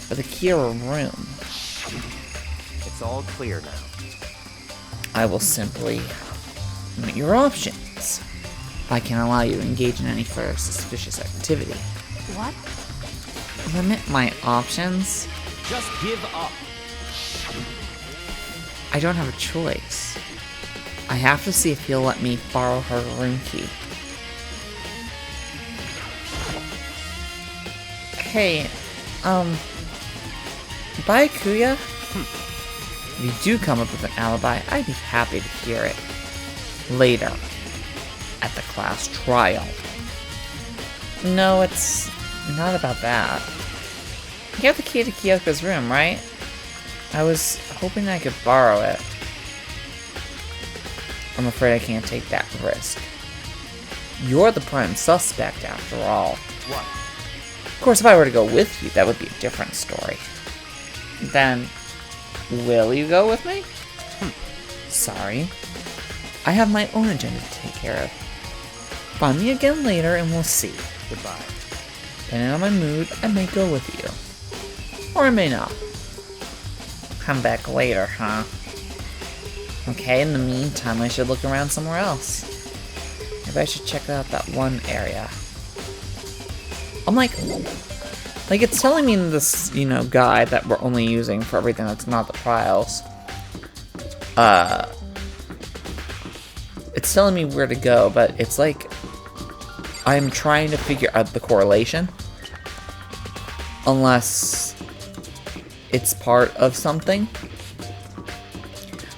But the Kira room... It's all clear now. I will simply limit your options. I can't allow you to engage in any further suspicious activity. What? Limit my options? Just give up. I don't have a choice. I have to see if he'll let me borrow her room key. Hey, bye, Kuya. If you do come up with an alibi, I'd be happy to hear it. Later. At the class trial. No, it's not about that. You have the key to Kyoko's room, right? I was hoping I could borrow it. I'm afraid I can't take that risk. You're the prime suspect, after all. What? Of course, if I were to go with you, that would be a different story. Then, will you go with me? Sorry. I have my own agenda to take care of. Find me again later and we'll see. Goodbye. Depending on my mood, I may go with you. Or I may not. Come back later, huh? Okay, in the meantime, I should look around somewhere else. Maybe I should check out that one area. I'm like it's telling me in this, guide that we're only using for everything that's not the trials. It's telling me where to go, but it's like I'm trying to figure out the correlation. Unless it's part of something.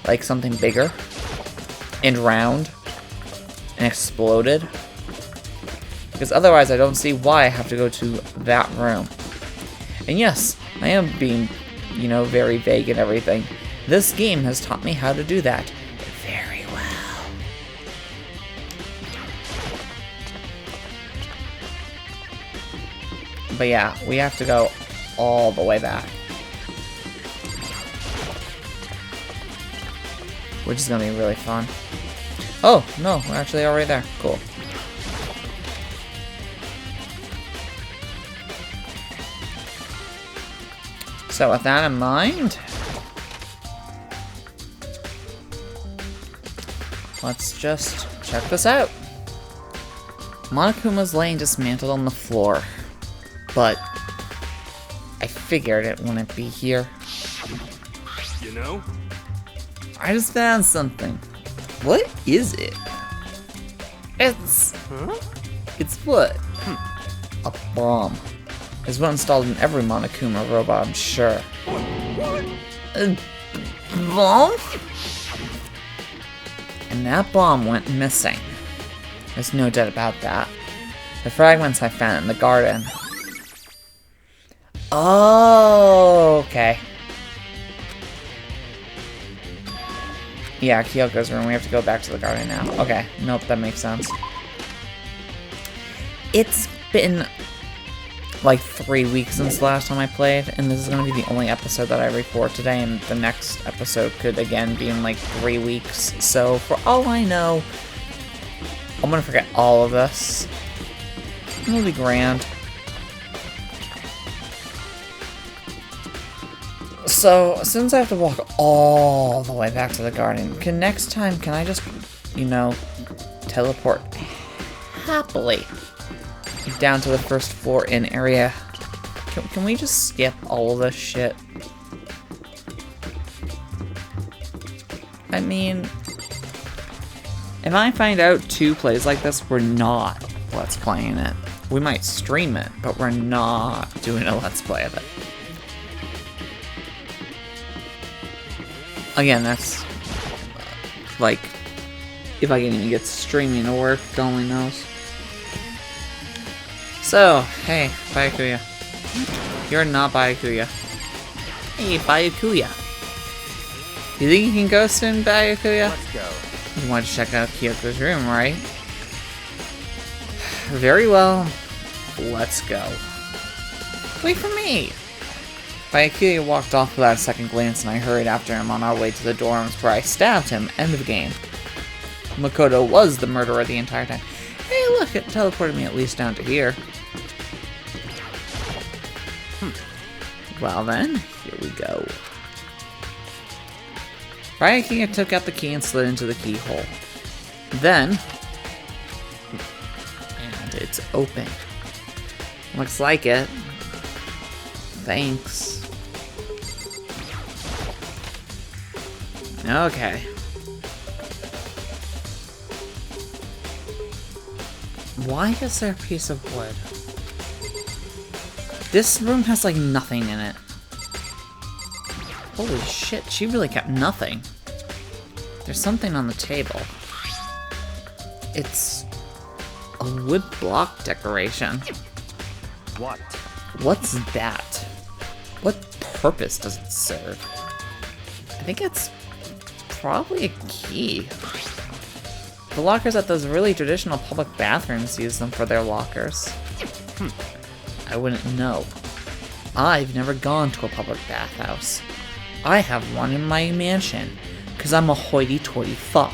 Like something bigger. And round. And exploded. Because otherwise I don't see why I have to go to that room. And yes, I am being, very vague and everything. This game has taught me how to do that very well. But yeah, we have to go all the way back. Which is gonna be really fun. Oh, no, we're actually already there. Cool. So with that in mind, let's just check this out. Monokuma's laying dismantled on the floor, but I figured it wouldn't be here. You know? I just found something. What is it? It's what? A bomb. There's one installed in every Monokuma robot, I'm sure. A bomb? And that bomb went missing. There's no doubt about that. The fragments I found in the garden. Oh, okay. Yeah, Kyoko's room. We have to go back to the garden now. Okay, nope, that makes sense. It's been like 3 weeks since the last time I played, and this is going to be the only episode that I record today, and the next episode could again be in like 3 weeks. So for all I know, I'm going to forget all of this. It'll be grand. So, since I have to walk all the way back to the garden, can I just, teleport happily down to the first floor in area? Can we just skip all of this shit? mean, if I find out 2 plays like this, we're not Let's Playing it. We might stream it, but we're not doing a Let's Play of it. Again, that's like, if I can even get streaming to work, God only knows. So, hey, Byakuya. You're not Byakuya. Hey, Byakuya. You think you can go soon, Byakuya? Let's go. You want to check out Kyoko's room, right? Very well. Let's go. Wait for me! Byakuya walked off without a second glance, and I hurried after him on our way to the dorms, where I stabbed him. End of game. Makoto was the murderer the entire time. Hey, look, it teleported me at least down to here. Well then, here we go. Byakuya took out the key and slid into the keyhole. Then, and it's open. Looks like it. Thanks. Okay. Why is there a piece of wood? This room has like nothing in it. Holy shit, she really kept nothing. There's something on the table. It's a wood block decoration. What? What's that? What purpose does it serve? I think it's probably a key. The lockers at those really traditional public bathrooms use them for their lockers. I wouldn't know. I've never gone to a public bathhouse. I have one in my mansion, because I'm a hoity-toity fuck.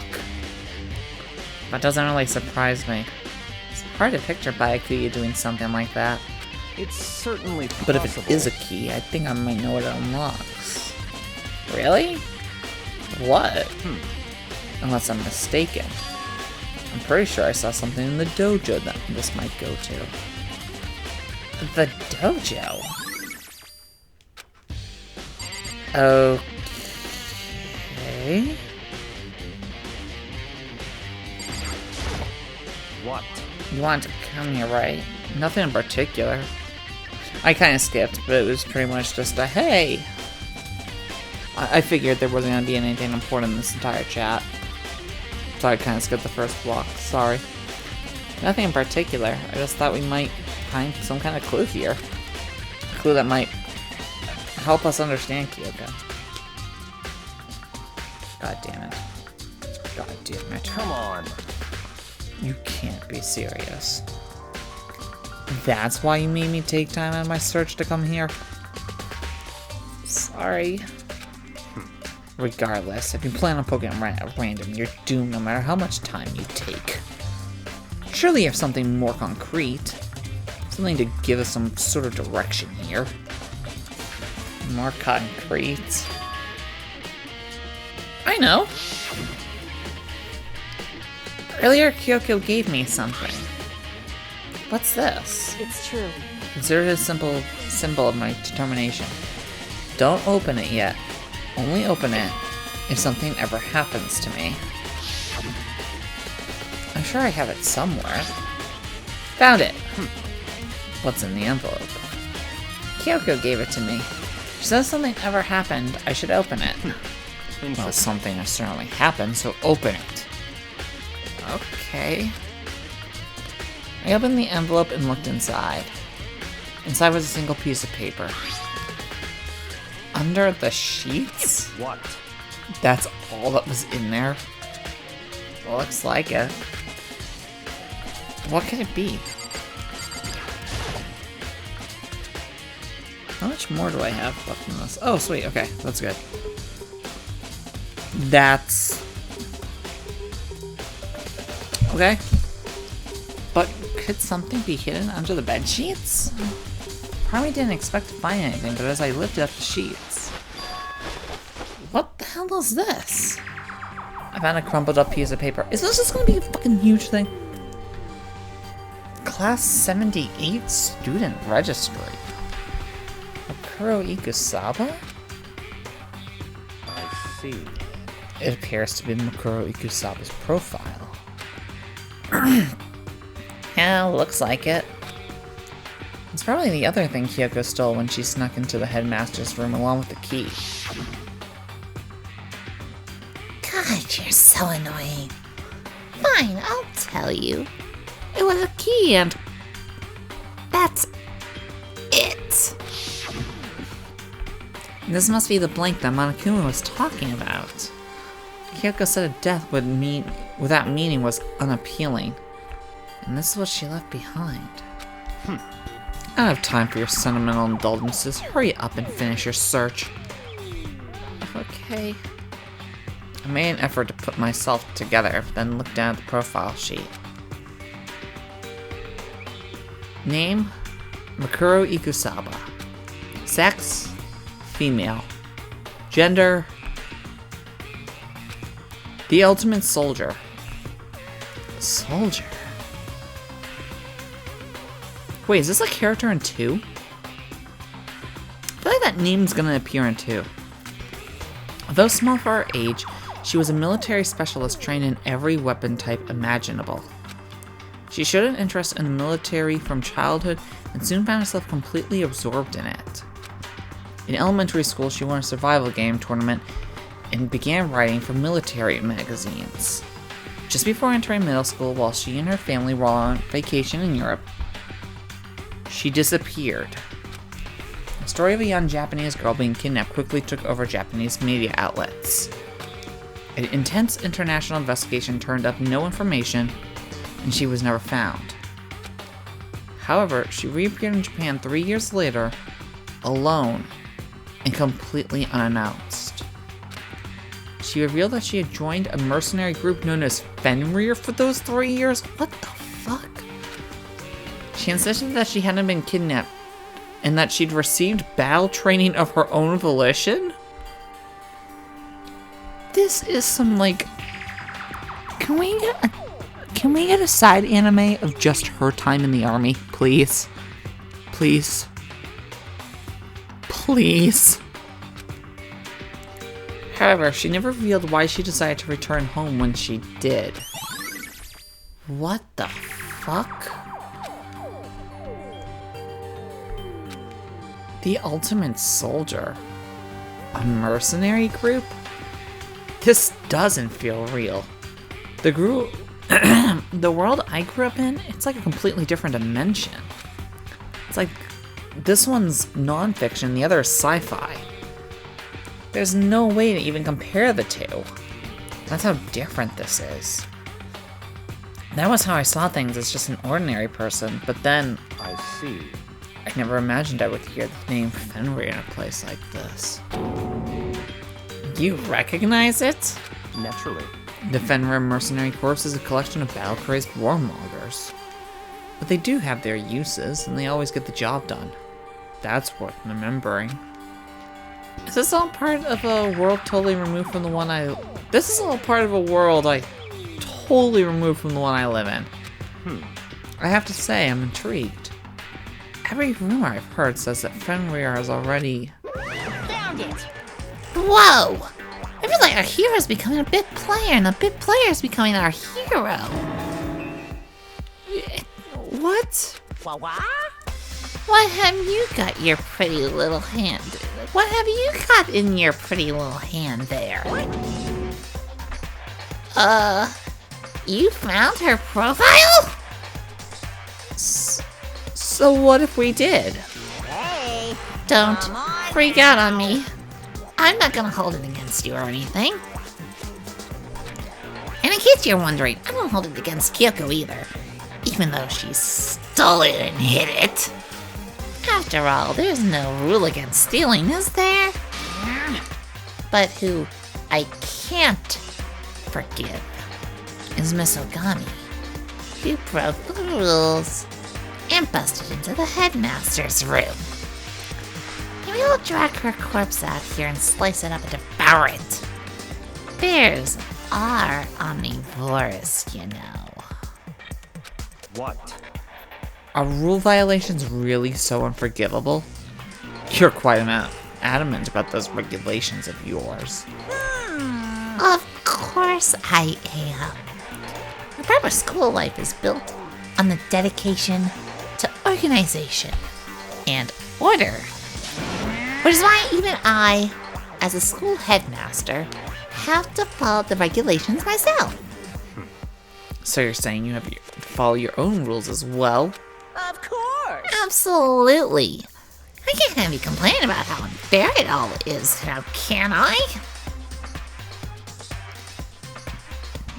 That doesn't really surprise me. It's hard to picture Byakuya doing something like that. It's certainly possible. But if it is a key, I think I might know what it unlocks. Really? What? Unless I'm mistaken. I'm pretty sure I saw something in the dojo that this might go to. The dojo? Okay. What? You want to come here, right? Nothing in particular. I kind of skipped, but it was pretty much just a hey. I figured there wasn't going to be anything important in this entire chat. So I kind of skipped the first block. Sorry. Nothing in particular. I just thought we might find some kind of clue here. A clue that might help us understand Kyoko. God damn it. God damn it. Come on. You can't be serious. That's why you made me take time out of my search to come here? Sorry. Regardless, if you plan on poking around at random, you're doomed no matter how much time you take. Surely you have something more concrete. Something to give us some sort of direction here. More concrete. I know. Earlier, Kyoko gave me something. What's this? It's true. Consider it a simple symbol of my determination. Don't open it yet. Only open it if something ever happens to me. I'm sure I have it somewhere. Found it! What's in the envelope? Kyoko gave it to me. She says something ever happened, I should open it. Well, something has certainly happened, so open it. Okay. I opened the envelope and looked inside. Inside was a single piece of paper. Under the sheets? What? That's all that was in there? Looks like it. What could it be? How much more do I have left in this? Oh, sweet. Okay, that's good. That's... okay. But could something be hidden under the bed sheets? Probably didn't expect to find anything, but as I lifted up the sheets... what the hell is this? I found a crumpled up piece of paper. Is this just gonna be a fucking huge thing? Class 78 student registry. Okuro Ikusaba? I see. It appears to be Mikuro Ikusaba's profile. Yeah, looks like it. It's probably the other thing Kyoko stole when she snuck into the headmaster's room along with the key. God, you're so annoying. Fine, I'll tell you. It was a key and... that's... it. This must be the blank that Monokuma was talking about. Kyoko said a death without meaning was unappealing. And this is what she left behind. I don't have time for your sentimental indulgences. Hurry up and finish your search. Okay. I made an effort to put myself together, then looked down at the profile sheet. Name, Mikuro Ikusaba. Sex, female. Gender, the ultimate soldier. Soldier? Wait, is this a character in 2? I feel like that name's gonna appear in 2. Though small for her age, she was a military specialist trained in every weapon type imaginable. She showed an interest in the military from childhood and soon found herself completely absorbed in it. In elementary school, she won a survival game tournament and began writing for military magazines. Just before entering middle school, while she and her family were on vacation in Europe, she disappeared. The story of a young Japanese girl being kidnapped quickly took over Japanese media outlets. An intense international investigation turned up no information, and she was never found. However, she reappeared in Japan 3 years later, alone, and completely unannounced. She revealed that she had joined a mercenary group known as Fenrir for those 3 years? What the fuck? She insisted that she hadn't been kidnapped, and that she'd received battle training of her own volition? This is some, like... Can we get a side anime of just her time in the army, please? Please. Please. However, she never revealed why she decided to return home when she did. What the fuck? The Ultimate Soldier? A mercenary group? This doesn't feel real. The world I grew up in, it's like a completely different dimension. It's like, this one's non-fiction, the other is sci-fi. There's no way to even compare the two. That's how different this is. That was how I saw things as just an ordinary person, but then... I see. I never imagined I would hear the name Fenrir in a place like this. You recognize it? Naturally. The Fenrir Mercenary Corps is a collection of battle-crazed warmongers. But they do have their uses, and they always get the job done. That's worth remembering. Is this all part of a world totally removed from the one I... This is all part of a world I totally removed from the one I live in. I have to say, I'm intrigued. Every rumor I've heard says that Fenrir has already... Found it! Whoa! I feel like our hero's becoming a big player, and the big player's becoming our hero. What? What have you got your pretty little hand? What have you got in your pretty little hand there? You found her profile? So what if we did? Hey! Don't Come on freak out on me. I'm not gonna hold it against you or anything. And in case you're wondering, I don't hold it against Kyoko either, even though she stole it and hid it. After all, there's no rule against stealing, is there? But who I can't forgive is Miss Ogami, who broke the rules and busted into the headmaster's room. Maybe we'll drag her corpse out here and slice it up and devour it. Bears are omnivorous, you know. What? Are rule violations really so unforgivable? You're quite adamant about those regulations of yours. Of course I am. The proper school life is built on the dedication to organization and order. Which is why even I, as a school headmaster, have to follow the regulations myself. So you're saying you have to follow your own rules as well? Of course. Absolutely. I can't have you complain about how unfair it all is, now can I?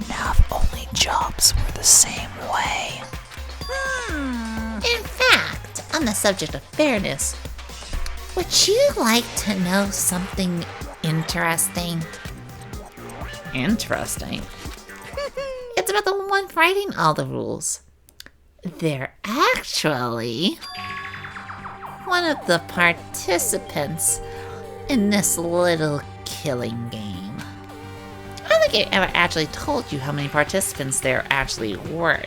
Now if only jobs were the same way. In fact, on the subject of fairness, would you like to know something interesting? Interesting. It's about the one writing all the rules. They're actually one of the participants in this little killing game. I don't think I ever actually told you how many participants there actually were,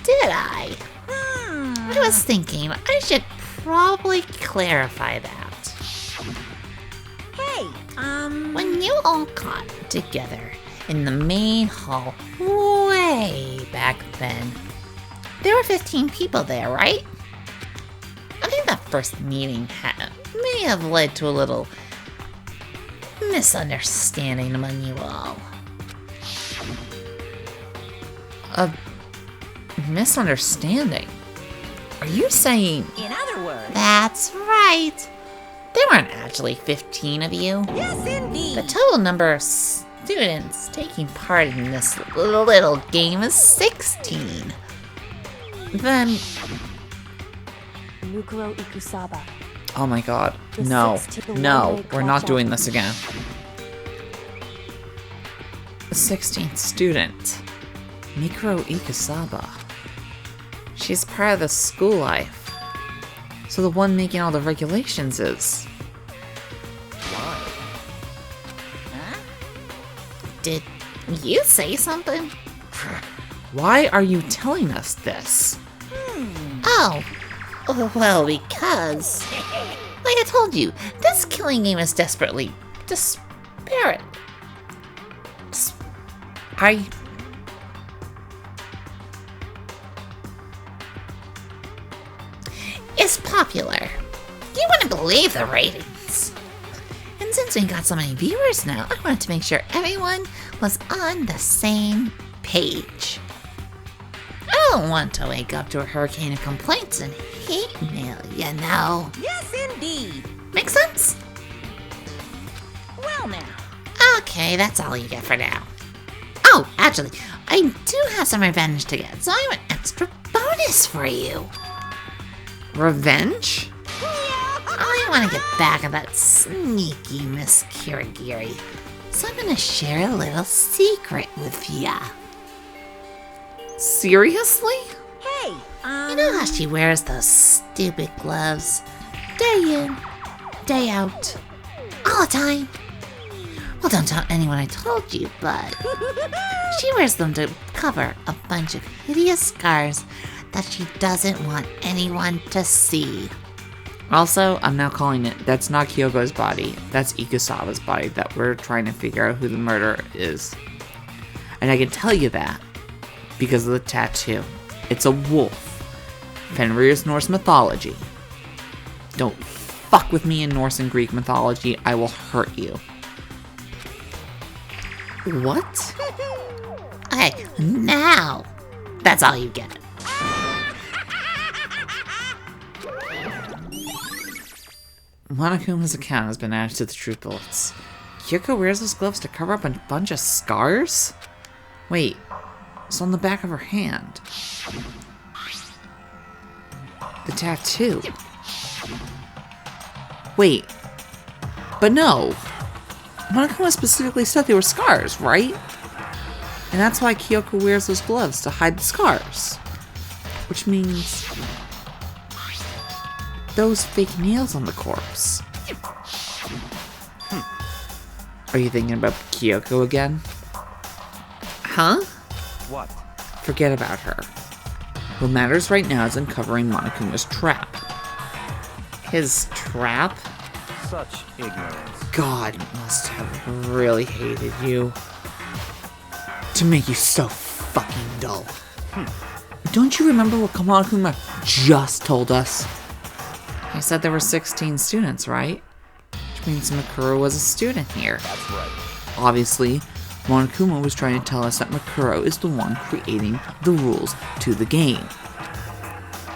did I? I was thinking I should probably clarify that. Hey, When you all got together in the main hall way back then, there were 15 people there, right? I think that first meeting may have led to a little misunderstanding among you all. A misunderstanding? Are you saying... in other words. That's right. There weren't actually 15 of you. Yes, indeed. The total number of students taking part in this little game is 16. Then, Mukuro Ikusaba. Oh my god. The No. 16 No. one-way We're not clutch doing out. this again. The 16th student. Mikuro Ikusaba. She's part of the school life. So the one making all the regulations is... did you say something? Why are you telling us this? Oh, well, because, like I told you, this killing game is desperately disparate. I... It's popular. You wouldn't believe the ratings. And since we got so many viewers now, I wanted to make sure everyone was on the same page. I don't want to wake up to a hurricane of complaints and hate mail, you know. Yes, indeed. Make sense? Well now. Okay, that's all you get for now. Oh, actually, I do have some revenge to get, so I have an extra bonus for you. Revenge? I want to get back at that sneaky Miss Kirigiri, so I'm going to share a little secret with ya. Seriously? Hey, You know how she wears those stupid gloves? Day in, day out, all the time. Well, don't tell anyone I told you, but she wears them to cover a bunch of hideous scars that she doesn't want anyone to see. Also, I'm now calling it, that's not Kyogo's body, that's Ikusawa's body that we're trying to figure out who the murderer is. And I can tell you that because of the tattoo. It's a wolf. Fenrir's Norse mythology. Don't fuck with me in Norse and Greek mythology, I will hurt you. What? Okay, now, that's all you get. Monokuma's account has been added to the truth bullets. Kyoko wears those gloves to cover up a bunch of scars? Wait, it's on the back of her hand. The tattoo. Wait, but no. Monokuma specifically said they were scars, right? And that's why Kyoko wears those gloves to hide the scars. Which means... those fake nails on the corpse. Are you thinking about Kyoko again? Huh? What? Forget about her. What matters right now is uncovering Monokuma's trap. His trap? Such ignorance. God must have really hated you. to make you so fucking dull. Don't you remember what Kamakuma just told us? He said there were 16 students, right? Which means Makuro was a student here. That's right. Obviously, Monokuma was trying to tell us that Makuro is the one creating the rules to the game.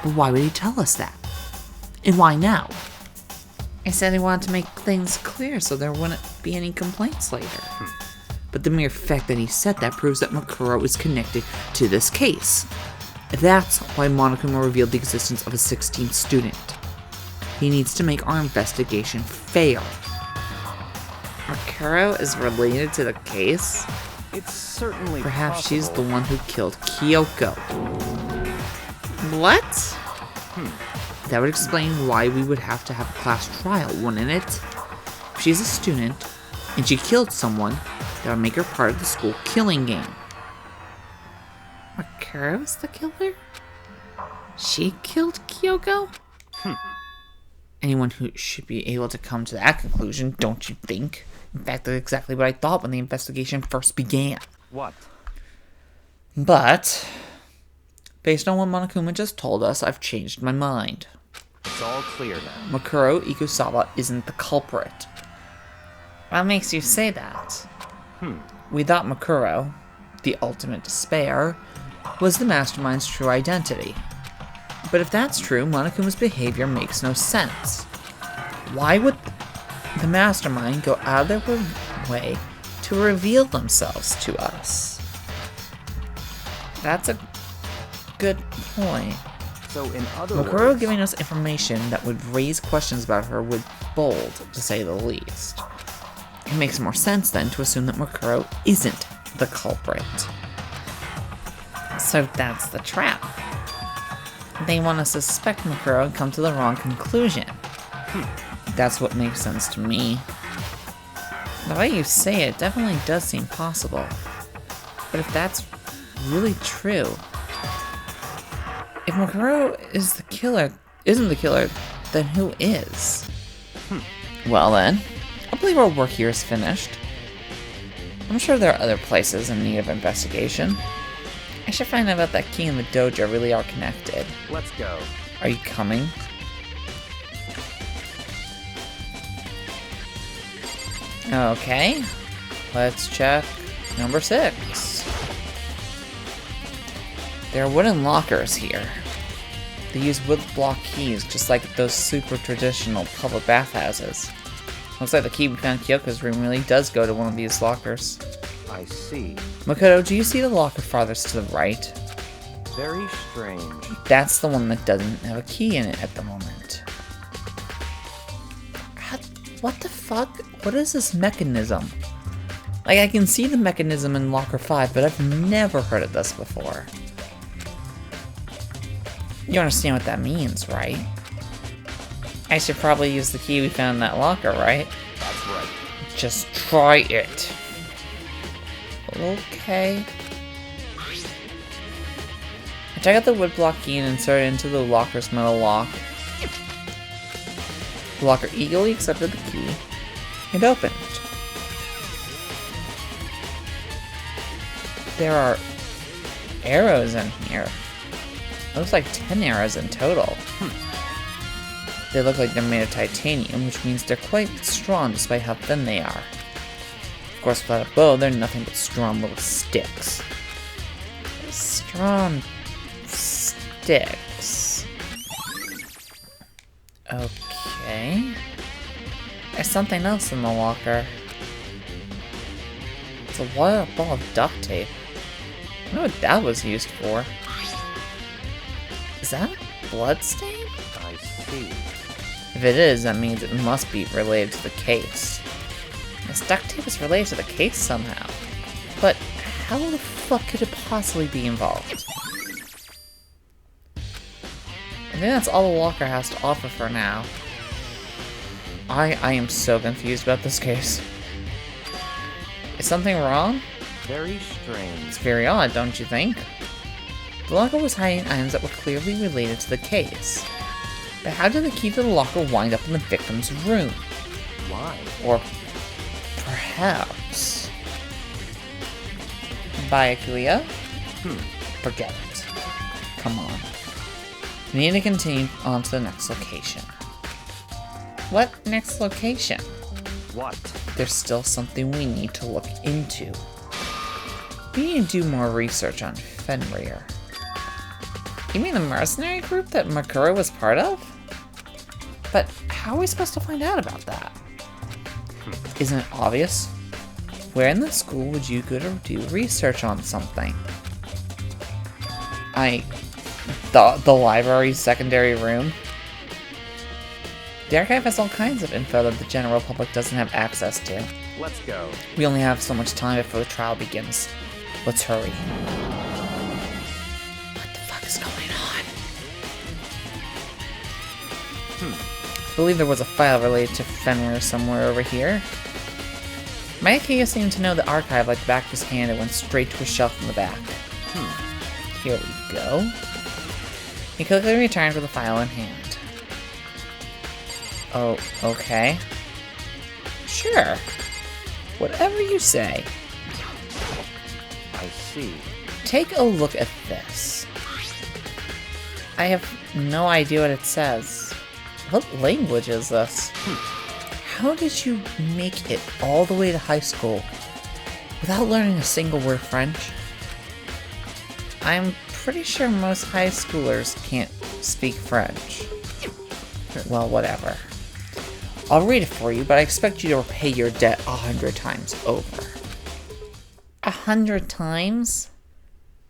But why would he tell us that? And why now? I said he wanted to make things clear so there wouldn't be any complaints later. But the mere fact that he said that proves that Makuro is connected to this case. That's why Monokuma revealed the existence of a 16th student. He needs to make our investigation fair. Makuro is related to the case? It's certainly Perhaps she's the possible. one who killed Kyoko. What? That would explain why we would have to have a class trial, wouldn't it? If she's a student, and she killed someone, that would make her part of the school killing game. Makuro's the killer? She killed Kyoko? Anyone who should be able to come to that conclusion, don't you think? In fact, that's exactly what I thought when the investigation first began. What? But, based on what Monokuma just told us, I've changed my mind. It's all clear now. Makuro Ikusawa isn't the culprit. What makes you say that? We thought Makuro, the ultimate despair, was the mastermind's true identity. But if that's true, Monokuma's behavior makes no sense. Why would the mastermind go out of their way to reveal themselves to us? That's a good point. So in other Makuro words, giving us information that would raise questions about her would be bold, to say the least. It makes more sense then to assume that Makuro isn't the culprit. So that's the trap. They want to suspect Makuro and come to the wrong conclusion. That's what makes sense to me. The way you say it definitely does seem possible. But if that's really true, if Makuro isn't the killer, then who is? Well then, I believe our work here is finished. I'm sure there are other places in need of investigation. I should find out about that key and the dojo really are connected. let's go. Are you coming? Okay, let's check number 6. There are wooden lockers here. They use wood block keys, just like those super traditional public bathhouses. Looks like the key we found in Kyoko's room really does go to one of these lockers. I see. Makoto, do you see the locker farthest to the right? Very strange. That's the one that doesn't have a key in it at the moment. What the fuck? What is this mechanism? Like, I can see the mechanism in Locker 5, but I've never heard of this before. You understand what that means, right? I should probably use the key we found in that locker, right? That's right. Just try it. Okay. I took out the woodblock key and inserted it into the locker's metal lock. The locker eagerly accepted the key and opened. There are arrows in here. Looks like 10 arrows in total. They look like they're made of titanium, which means they're quite strong despite how thin they are. Of course, without a bow, they're nothing but strong little sticks. Strong sticks. Okay. There's something else in the locker. It's a wire ball of duct tape. I don't know what that was used for. Is that a blood stain? I see. If it is, that means it must be related to the case. This duct tape is related to the case somehow. But how the fuck could it possibly be involved? I think that's all the locker has to offer for now. I am so confused about this case. Is something wrong? Very strange. It's very odd, don't you think? The locker was hiding items that were clearly related to the case. But how did the key to the locker wind up in the victim's room? Why? Or perhaps... Bye, Akuya. Forget it. Come on. We need to continue on to the next location. What next location? What? There's still something we need to look into. We need to do more research on Fenrir. You mean the mercenary group that Makura was part of? But how are we supposed to find out about that? Isn't it obvious? Where in the school would you go to do research on something? The library's secondary room? The archive has all kinds of info that the general public doesn't have access to. Let's go. We only have so much time before the trial begins. Let's hurry. What the fuck is going on? I believe there was a file related to Fenrir somewhere over here. Miyake seemed to know the archive like the back of his hand and went straight to a shelf in the back. Here we go. He quickly returned with the file in hand. Oh, okay. Sure. Whatever you say. I see. Take a look at this. I have no idea what it says. What language is this? How did you make it all the way to high school without learning a single word French? I'm pretty sure most high schoolers can't speak French. Well, whatever. I'll read it for you, but I expect you to repay your debt 100 times over. 100 times?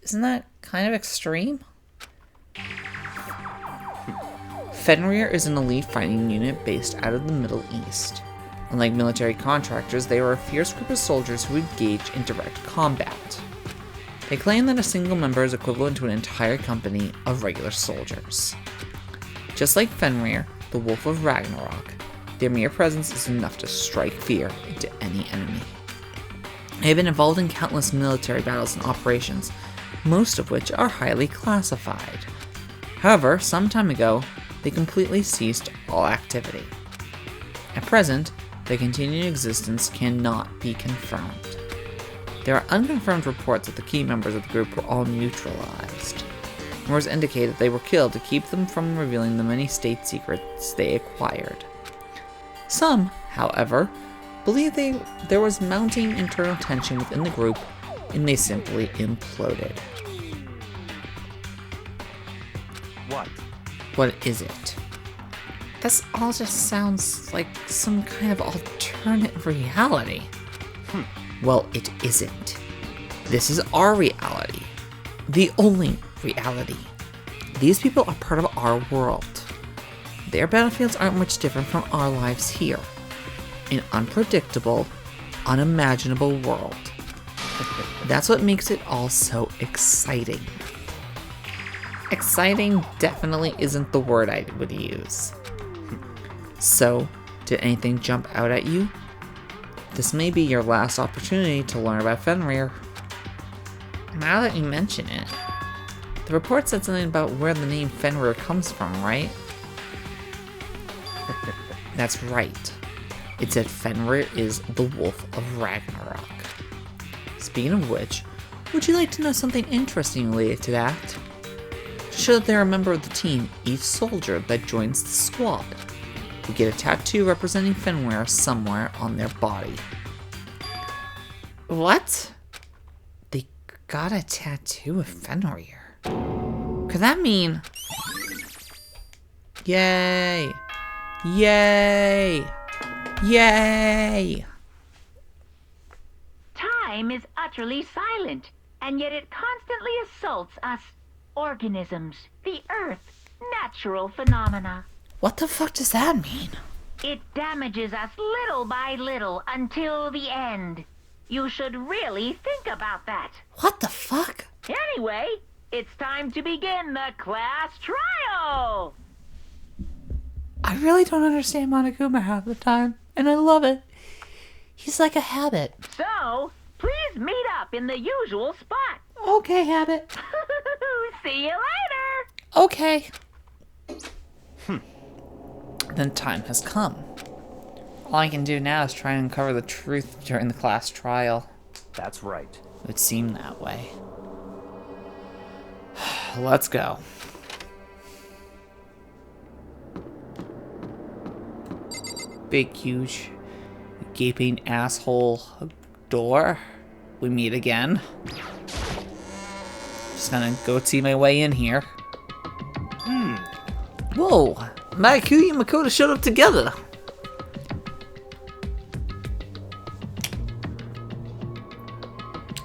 Isn't that kind of extreme? Fenrir is an elite fighting unit based out of the Middle East. Unlike military contractors, they are a fierce group of soldiers who engage in direct combat. They claim that a single member is equivalent to an entire company of regular soldiers. Just like Fenrir, the Wolf of Ragnarok, their mere presence is enough to strike fear into any enemy. They have been involved in countless military battles and operations, most of which are highly classified. However, some time ago, they completely ceased all activity. At present, their continued existence cannot be confirmed. There are unconfirmed reports that the key members of the group were all neutralized. Rumors indicate that they were killed to keep them from revealing the many state secrets they acquired. Some, however, believe there was mounting internal tension within the group and they simply imploded. What? What is it? This all just sounds like some kind of alternate reality. Well, it isn't. This is our reality. The only reality. These people are part of our world. Their battlefields aren't much different from our lives here. An unpredictable, unimaginable world. That's what makes it all so exciting. Exciting definitely isn't the word I would use. So, did anything jump out at you? This may be your last opportunity to learn about Fenrir. Now that you mention it, the report said something about where the name Fenrir comes from, right? That's right. It said Fenrir is the Wolf of Ragnarok. Speaking of which, would you like to know something interesting related to that? To show that they're a member of the team, each soldier that joins the squad will get a tattoo representing Fenrir somewhere on their body. What? They got a tattoo of Fenrir. Could that mean... Yay! Yay! Yay! Time is utterly silent, and yet it constantly assaults us organisms, the Earth, natural phenomena. What the fuck does that mean? It damages us little by little until the end. You should really think about that. What the fuck? Anyway, it's time to begin the class trial! I really don't understand Monokuma half the time, and I love it. He's like a Habit. So, please meet up in the usual spot. Okay, Habit. See you later! Okay. Then time has come. All I can do now is try and uncover the truth during the class trial. That's right. It would seem that way. Let's go. Big, huge, gaping asshole door. We meet again. Just gonna go see my way in here. Whoa! Maikuya and Makoto showed up together!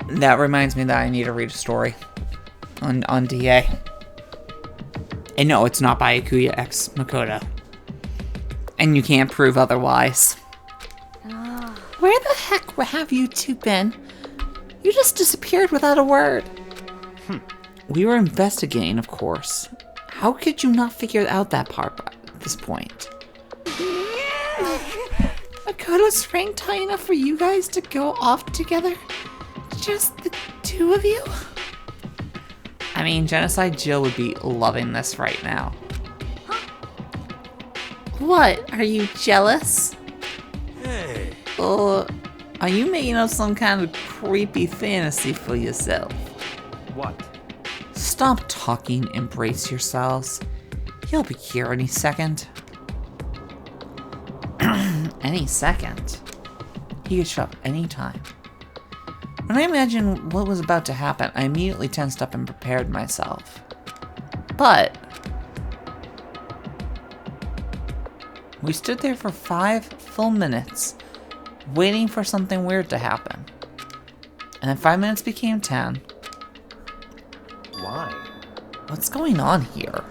That reminds me that I need to read a story on DA. And no, it's not by Ikuya x Makoto. And you can't prove otherwise. Where the heck have you two been? You just disappeared without a word. We were investigating, of course. How could you not figure out that part at this point? Makoto's ring tight enough for you guys to go off together? Just the two of you? I mean, Genocide Jill would be loving this right now. What? Are you jealous? Hey. Are you making up some kind of creepy fantasy for yourself? What? Stop talking, embrace yourselves. He'll be here any second. Any second? He could show up any time. When I imagined what was about to happen, I immediately tensed up and prepared myself. But we stood there for 5 full minutes, waiting for something weird to happen. And then 5 minutes became 10. Why? What's going on here?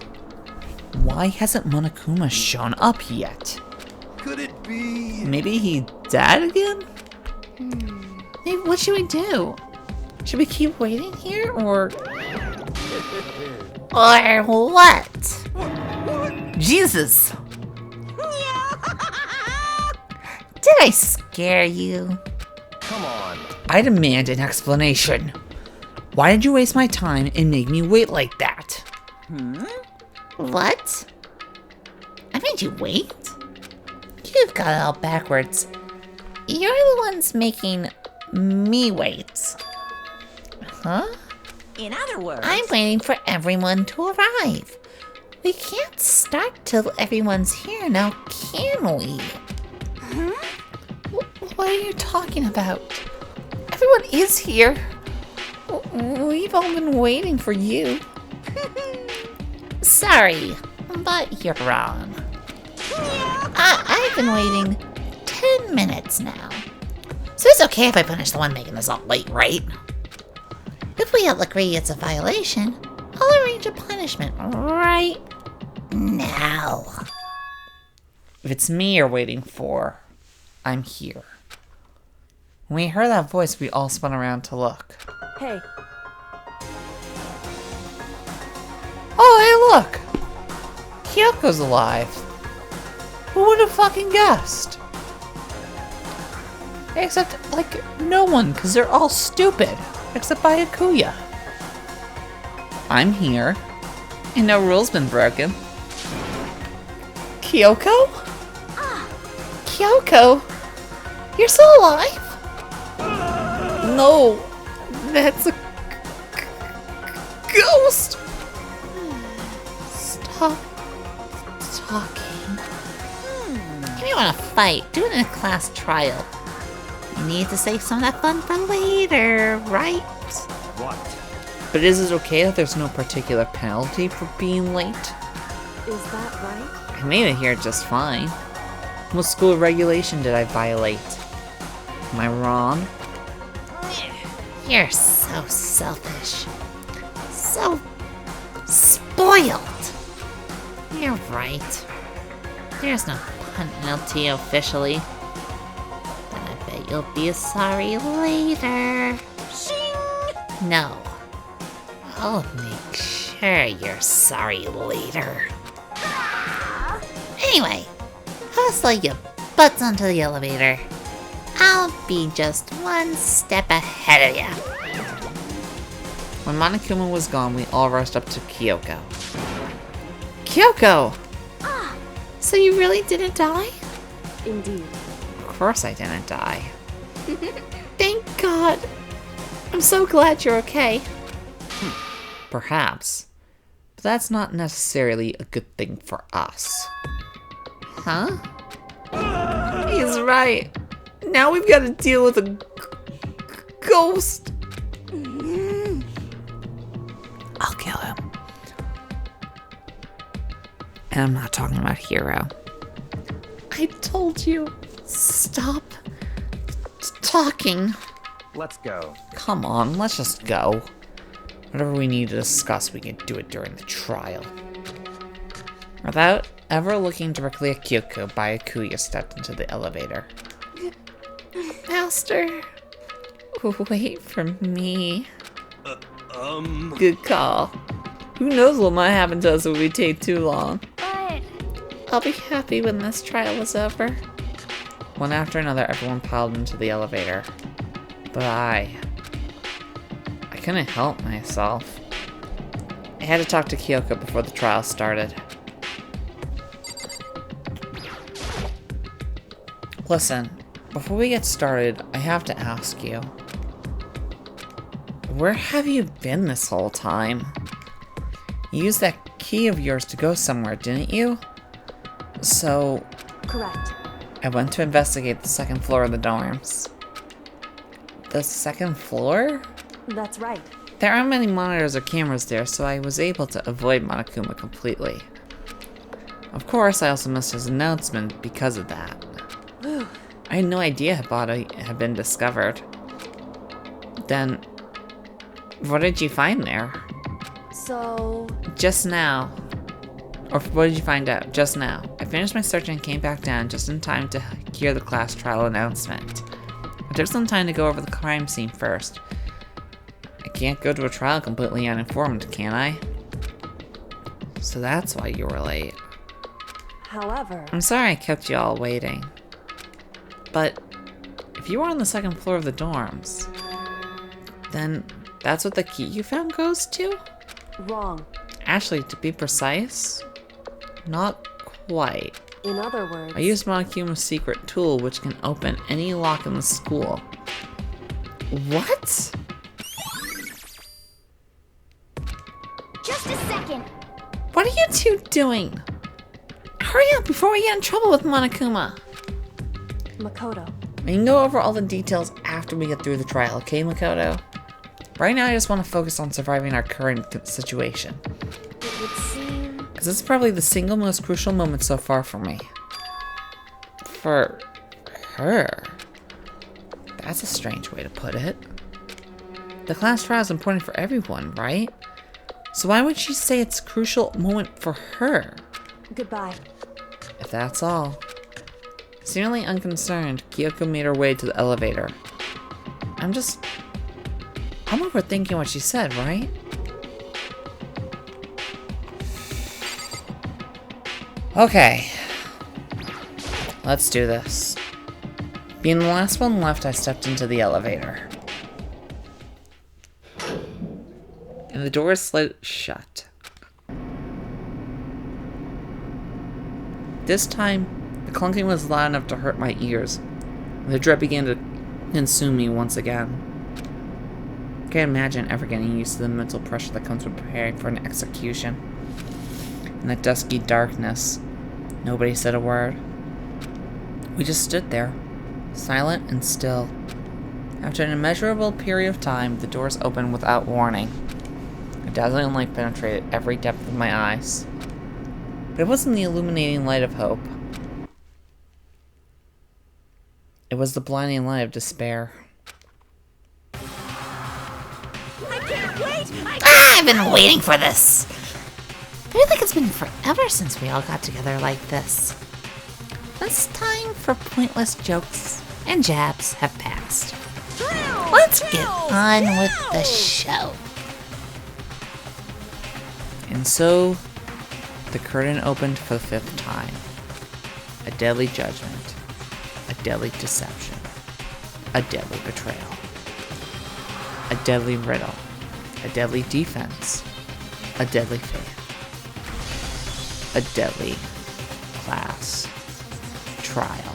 Why hasn't Monokuma shown up yet? Could it be? Maybe he died again? Hey, what should we do? Should we keep waiting here, or... Or what? Jesus! Did I scare you? Come on. I demand an explanation. Why did you waste my time and make me wait like that? What? I made you wait? You've got it all backwards. You're the ones making me wait. Huh? In other words, I'm waiting for everyone to arrive. We can't start till everyone's here now, can we? What are you talking about? Everyone is here. We've all been waiting for you. Sorry, but you're wrong. I've been waiting 10 minutes now. So it's okay if I punish the one making us all late, right? If we all agree it's a violation, I'll arrange a punishment right now. If it's me you're waiting for, I'm here. When we heard that voice, we all spun around to look. Hey, Oh, hey, look! Kyoko's alive. Who would have fucking guessed? Except, like, no one, because they're all stupid. Except by Akuya. I'm here. And no rule's been broken. Kyoko? Kyoko? You're still alive? No. That's a ghost. Stop talking. If you want to fight, do it in a class trial. You need to save some of that fun for later, right? What? But is it okay that there's no particular penalty for being late? is that right? I made it here just fine. What school regulation did I violate? Am I wrong? You're so selfish. So spoiled. You're right. There's no penalty officially. But I bet you'll be sorry later. No. I'll make sure you're sorry later. Anyway, hustle your butts onto the elevator. I'll be just one step ahead of you. When Monokuma was gone, we all rushed up to Kyoko. Kyoko! So you really didn't die? Indeed. Of course I didn't die. Thank God. I'm so glad you're okay. Perhaps. But that's not necessarily a good thing for us. Huh? He's right. Now we've got to deal with a ghost. I'll kill him. And I'm not talking about Hero. I told you. Stop talking. Let's go. Come on, let's just go. Whatever we need to discuss, we can do it during the trial. Without ever looking directly at Kyoko, Byakuya stepped into the elevator. Master. Wait for me. Good call. Who knows what might happen to us if we take too long. But I'll be happy when this trial is over. One after another, everyone piled into the elevator. But I couldn't help myself. I had to talk to Kyoko before the trial started. Listen, before we get started, I have to ask you. Where have you been this whole time? You used that key of yours to go somewhere, didn't you? So, correct. I went to investigate the second floor of the dorms. The second floor? That's right. There aren't many monitors or cameras there, so I was able to avoid Monokuma completely. Of course, I also missed his announcement because of that. I had no idea her body had been discovered. Then, what did you find there? So, Just now. Or what did you find out? Just now. I finished my search and came back down just in time to hear the class trial announcement. I took some time to go over the crime scene first. I can't go to a trial completely uninformed, can I? So that's why you were late. however, I'm sorry I kept you all waiting. But if you were on the second floor of the dorms, then that's what the key you found goes to? wrong. Actually, to be precise, not quite. In other words, I used Monokuma's secret tool, which can open any lock in the school. What? just a second. What are you two doing? Hurry up before we get in trouble with Monokuma. Makoto, We can go over all the details after we get through the trial, okay, Makoto? Right now, I just want to focus on surviving our current situation. it would seem Because this is probably the single most crucial moment so far for me. For her? That's a strange way to put it. The class trial is important for everyone, right? So why would she say it's a crucial moment for her? goodbye. If that's all. Seemingly unconcerned, Kyoko made her way to the elevator. I'm overthinking what she said, right? Okay. Let's do this. Being the last one left, I stepped into the elevator. And the door slid shut. This time, the clunking was loud enough to hurt my ears, and the dread began to consume me once again. I can't imagine ever getting used to the mental pressure that comes with preparing for an execution. In that dusky darkness, nobody said a word. We just stood there, silent and still. After an immeasurable period of time, the doors opened without warning. A dazzling light penetrated every depth of my eyes. But it wasn't the illuminating light of hope. It was the blinding light of despair. I've been waiting for this. I feel like it's been forever since we all got together like this. This time for pointless jokes and jabs have passed. Let's get on with the show. And so, the curtain opened for the 5th time. A deadly judgment. A deadly deception. A deadly betrayal. A deadly riddle. A deadly defense. A deadly faith. A deadly class trial.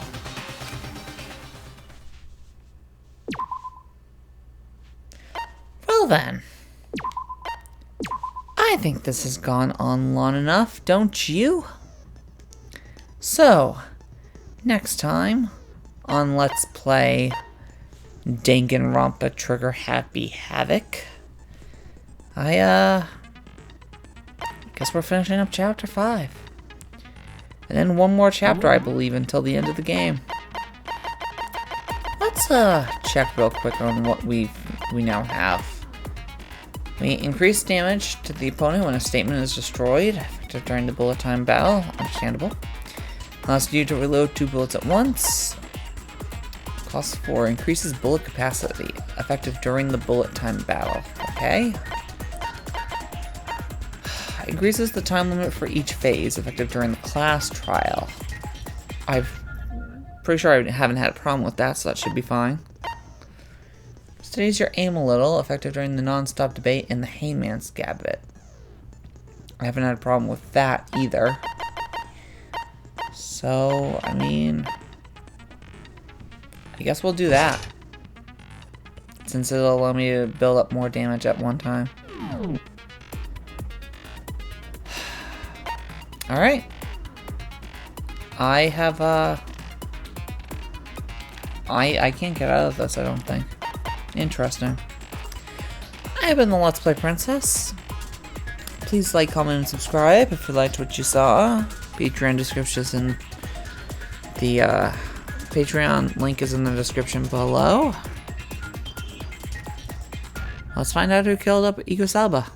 Well then. I think this has gone on long enough, don't you? So, next time on Let's Play Danganronpa Trigger Happy Havoc, I guess we're finishing up Chapter 5. And then one more chapter, I believe, until the end of the game. Let's check real quick on what we now have. We increase damage to the opponent when a statement is destroyed, effective during the bullet time battle. Understandable. Allows you to reload 2 bullets at once. Cost 4 increases bullet capacity, effective during the bullet time battle. Okay. Increases the time limit for each phase, effective during the class trial. I'm pretty sure I haven't had a problem with that, so that should be fine. Steadies your aim a little, effective during the non-stop debate in the Hangman's Gambit. I haven't had a problem with that either. So, I mean, I guess we'll do that, since it'll allow me to build up more damage at one time. Alright. I have, I can't get out of this, I don't think. Interesting. I have been the Let's Play Princess. Please like, comment, and subscribe if you liked what you saw. Patreon description is in the, Patreon link is in the description below. Let's find out who killed up Igusalba.